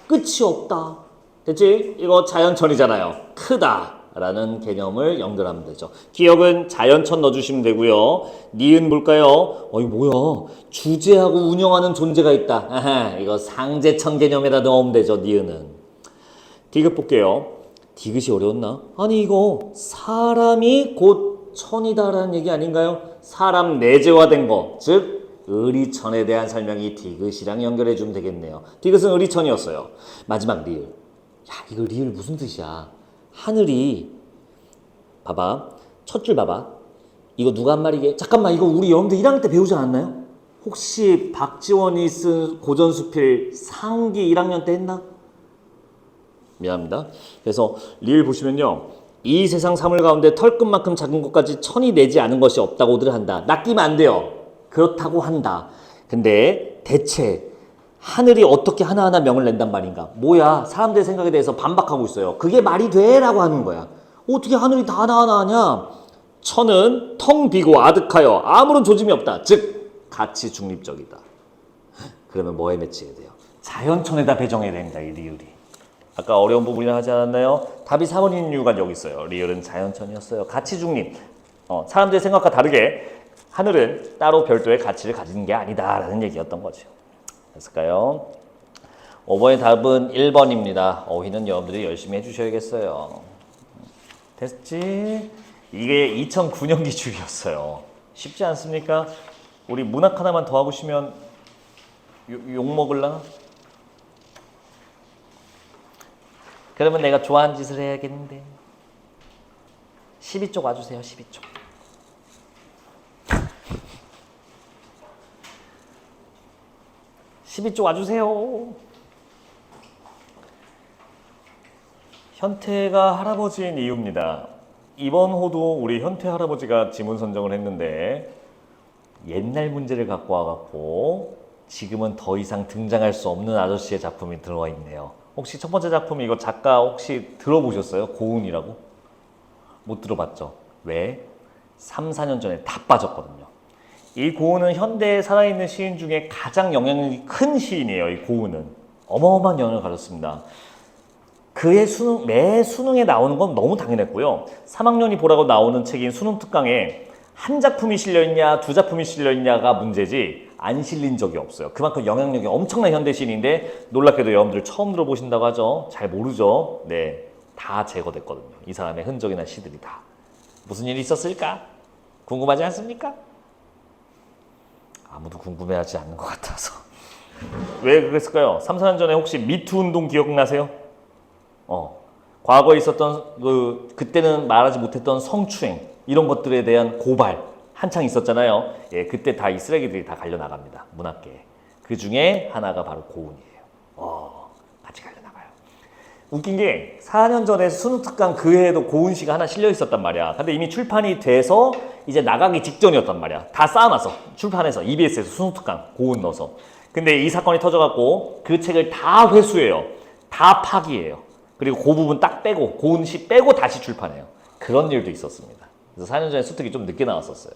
끝이 없다. 됐지? 이거 자연천이잖아요. 크다 라는 개념을 연결하면 되죠. 기억은 자연천 넣어주시면 되고요. 니은 뭘까요? 이거 뭐야? 주재하고 운영하는 존재가 있다. 아하, 이거 상제천 개념에다 넣으면 되죠. 니은은. 디귿 볼게요. 디귿이 어려웠나? 아니 이거 사람이 곧 천이다라는 얘기 아닌가요? 사람 내재화된 거, 즉 의리천에 대한 설명이 디귿이랑 연결해주면 되겠네요. 디귿은 의리천이었어요. 마지막 리을. 야, 이거 리을 무슨 뜻이야? 하늘이 봐봐. 첫 줄 봐봐. 이거 누가 한 말이게? 잠깐만, 이거 우리 여러분들 1학년 때 배우지 않았나요? 혹시 박지원이 쓴 고전수필 상기 1학년 때 했나? 미안합니다. 그래서 리을 보시면요. 이 세상 사물 가운데 털끝만큼 작은 것까지 천이 내지 않은 것이 없다고들 한다. 낚이면 안 돼요. 그렇다고 한다. 근데 대체 하늘이 어떻게 하나하나 명을 낸단 말인가? 뭐야? 사람들의 생각에 대해서 반박하고 있어요. 그게 말이 돼? 라고 하는 거야. 어떻게 하늘이 다 하나하나 하냐? 천은 텅 비고 아득하여 아무런 조짐이 없다. 즉 가치 중립적이다. 그러면 뭐에 맺히게 돼요? 자연천에다 배정해야 됩니다. 이 리을이. 아까 어려운 부분이라 하지 않았나요? 답이 4번인 이유가 여기 있어요. 리을은 자연천이었어요. 가치 중립. 사람들의 생각과 다르게 하늘은 따로 별도의 가치를 가지는 게 아니다라는 얘기였던 거죠. 됐을까요? 5번의 답은 1번입니다. 어휘는 여러분들이 열심히 해주셔야겠어요. 됐지? 이게 2009년 기출이었어요. 쉽지 않습니까? 우리 문학 하나만 더 하고 쉬면 욕먹을라나? 그러면 내가 좋아하는 짓을 해야겠는데. 12쪽 와주세요. 12쪽. 와주세요. 현태가 할아버지인 이유입니다. 이번 호도 우리 현태 할아버지가 지문 선정을 했는데 옛날 문제를 갖고 와갖고 지금은 더 이상 등장할 수 없는 아저씨의 작품이 들어와 있네요. 혹시 첫 번째 작품 이거 작가 혹시 들어보셨어요? 고운이라고? 못 들어봤죠? 왜? 3, 4년 전에 다 빠졌거든요. 이 고은은 현대에 살아있는 시인 중에 가장 영향력이 큰 시인이에요. 이 고은은. 어마어마한 영향을 가졌습니다. 그의 매 수능에 나오는 건 너무 당연했고요. 3학년이 보라고 나오는 책인 수능 특강에 한 작품이 실려있냐, 두 작품이 실려있냐가 문제지 안 실린 적이 없어요. 그만큼 영향력이 엄청난 현대시인인데 놀랍게도 여러분들 처음 들어보신다고 하죠. 잘 모르죠. 네, 다 제거됐거든요. 이 사람의 흔적이나 시들이 다. 무슨 일이 있었을까? 궁금하지 않습니까? 아무도 궁금해하지 않는 것 같아서. 왜 그랬을까요? 3, 4년 전에 혹시 미투 운동 기억나세요? 과거에 있었던 그때는 말하지 못했던 성추행 이런 것들에 대한 고발 한창 있었잖아요. 예, 그때 다 이 쓰레기들이 다 갈려 나갑니다. 문학계에. 그 중에 하나가 바로 고운이에요. 같이 갈려 나가요. 웃긴 게 4년 전에 수능 특강 그 해에도 고운 시가 하나 실려 있었단 말이야. 근데 이미 출판이 돼서 이제 나가기 직전이었단 말이야. 다 쌓아놨어. 출판해서 EBS에서 수능 특강 고운 넣어서. 근데 이 사건이 터져갖고 그 책을 다 회수해요. 다 파기해요. 그리고 그 부분 딱 빼고 고운 시 빼고 다시 출판해요. 그런 일도 있었습니다. 그래서 4년 전에 수특이 좀 늦게 나왔었어요.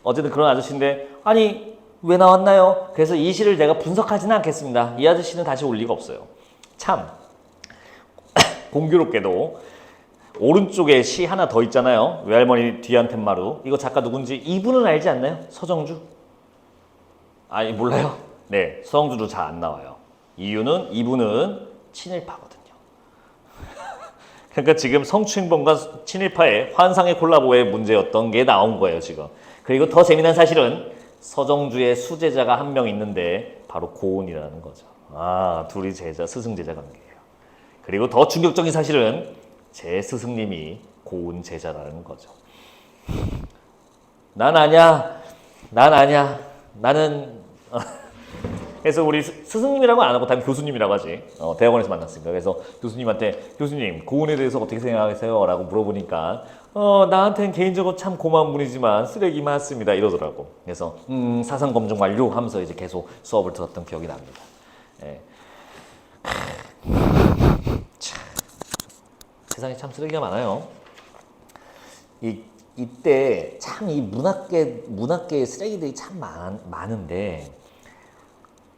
어쨌든 그런 아저씨인데 아니 왜 나왔나요? 그래서 이 시를 내가 분석하지는 않겠습니다. 이 아저씨는 다시 올 리가 없어요. 참 공교롭게도 오른쪽에 시 하나 더 있잖아요. 외할머니 뒤한텐 마루. 이거 작가 누군지 이분은 알지 않나요? 서정주? 아니 몰라요? 네, 서정주도 잘 안 나와요. 이유는 이분은 친일파거든요. 그러니까 지금 성추행범과 친일파의 환상의 콜라보의 문제였던 게 나온 거예요 지금. 그리고 더 재미난 사실은 서정주의 수제자가 한 명 있는데 바로 고운이라는 거죠. 둘이 스승 제자 관계예요. 그리고 더 충격적인 사실은 제 스승님이 고운 제자라는 거죠. 난 아냐. 나는 그래서 우리 스승님이라고 안 하고 다 교수님이라고 하지. 대학원에서 만났으니까. 그래서 교수님한테 교수님 고운에 대해서 어떻게 생각하세요? 라고 물어보니까 나한테는 개인적으로 참 고마운 분이지만 쓰레기 맞습니다 이러더라고. 그래서 사상 검증 완료 하면서 이제 계속 수업을 들었던 기억이 납니다. 예. 세상에 참 쓰레기가 많아요. 이때 참 이 문학계의 쓰레기들이 참 많은데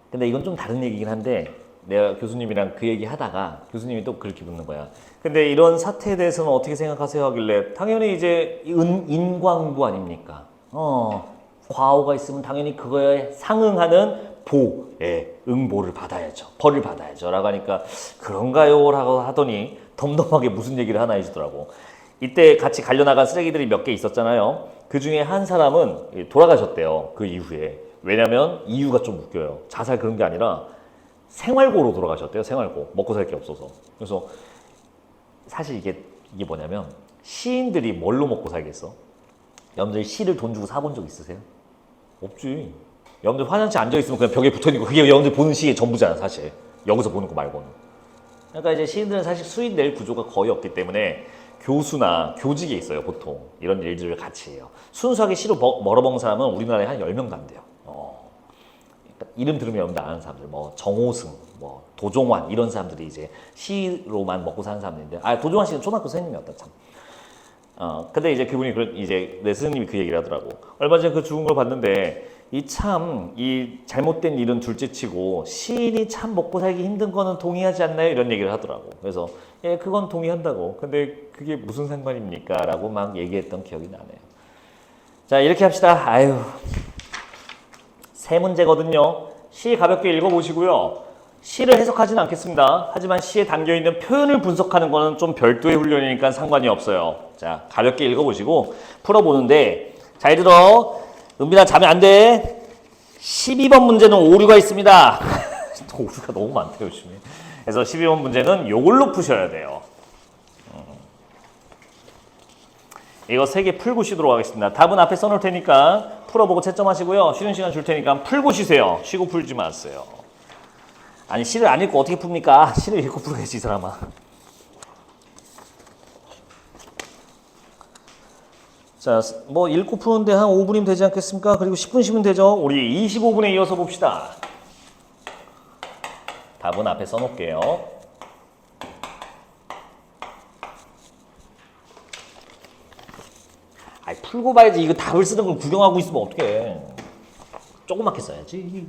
근데 이건 좀 다른 얘기긴 한데 내가 교수님이랑 그 얘기 하다가 교수님이 또 그렇게 묻는 거야. 근데 이런 사태에 대해서는 어떻게 생각하세요? 하길래 당연히 이제 인광부 아닙니까? 과오가 있으면 당연히 그거에 상응하는 응보를 받아야죠. 벌을 받아야죠. 라고 하니까 그런가요? 라고 하더니 덤덤하게 무슨 얘기를 하나 해주더라고. 이때 같이 갈려나간 쓰레기들이 몇 개 있었잖아요. 그 중에 한 사람은 돌아가셨대요. 그 이후에. 왜냐면 이유가 좀 웃겨요. 자살 그런 게 아니라 생활고로 돌아가셨대요. 생활고. 먹고 살 게 없어서. 그래서 사실 이게 뭐냐면 시인들이 뭘로 먹고 살겠어? 여러분들 시를 돈 주고 사본 적 있으세요? 없지. 여러분들 화장실 앉아있으면 그냥 벽에 붙어있는 거 그게 여러분들 보는 시의 전부잖아 사실. 여기서 보는 거 말고는. 그러니까 이제 시인들은 사실 수익 낼 구조가 거의 없기 때문에 교수나 교직에 있어요 보통. 이런 일들을 같이 해요. 순수하게 시로 멀어먹는 사람은 우리나라에 한 10명도 안 돼요. 이름 들으면 여러분들 아는 사람들, 뭐 정호승, 뭐 도종환 이런 사람들이 이제 시로만 먹고 사는 사람들인데, 도종환 씨는 초등학교 선생님이었다 참. 근데 이제 그분이 이제 내 스승님이 그 얘기를 하더라고. 얼마 전에 그 죽은 걸 봤는데 이 잘못된 일은 둘째치고 시인이 참 먹고 살기 힘든 거는 동의하지 않나요? 이런 얘기를 하더라고. 그래서 예, 그건 동의한다고. 근데 그게 무슨 상관입니까? 라고 막 얘기했던 기억이 나네요. 자, 이렇게 합시다. 세 문제거든요. 시 가볍게 읽어보시고요. 시를 해석하지는 않겠습니다. 하지만 시에 담겨있는 표현을 분석하는 거는 좀 별도의 훈련이니까 상관이 없어요. 자, 가볍게 읽어보시고 풀어보는데 잘 들어. 은빈아 자면 안 돼. 12번 문제는 오류가 있습니다. 오류가 너무 많대요 요즘에. 그래서 12번 문제는 요걸로 푸셔야 돼요. 이거 3개 풀고 쉬도록 하겠습니다. 답은 앞에 써놓을 테니까 풀어보고 채점하시고요. 쉬는 시간 줄 테니까 풀고 쉬세요. 쉬고 풀지 마세요. 아니 시를 안 읽고 어떻게 풉니까? 시를 읽고 풀어야지 이 사람아. 자, 뭐 읽고 푸는데 한 5분이면 되지 않겠습니까? 그리고 10분 쉬면 되죠. 우리 25분에 이어서 봅시다. 답은 앞에 써놓을게요. 풀고 봐야지. 이거 답을 쓰는 걸 구경하고 있으면 어떡해. 조그맣게 써야지.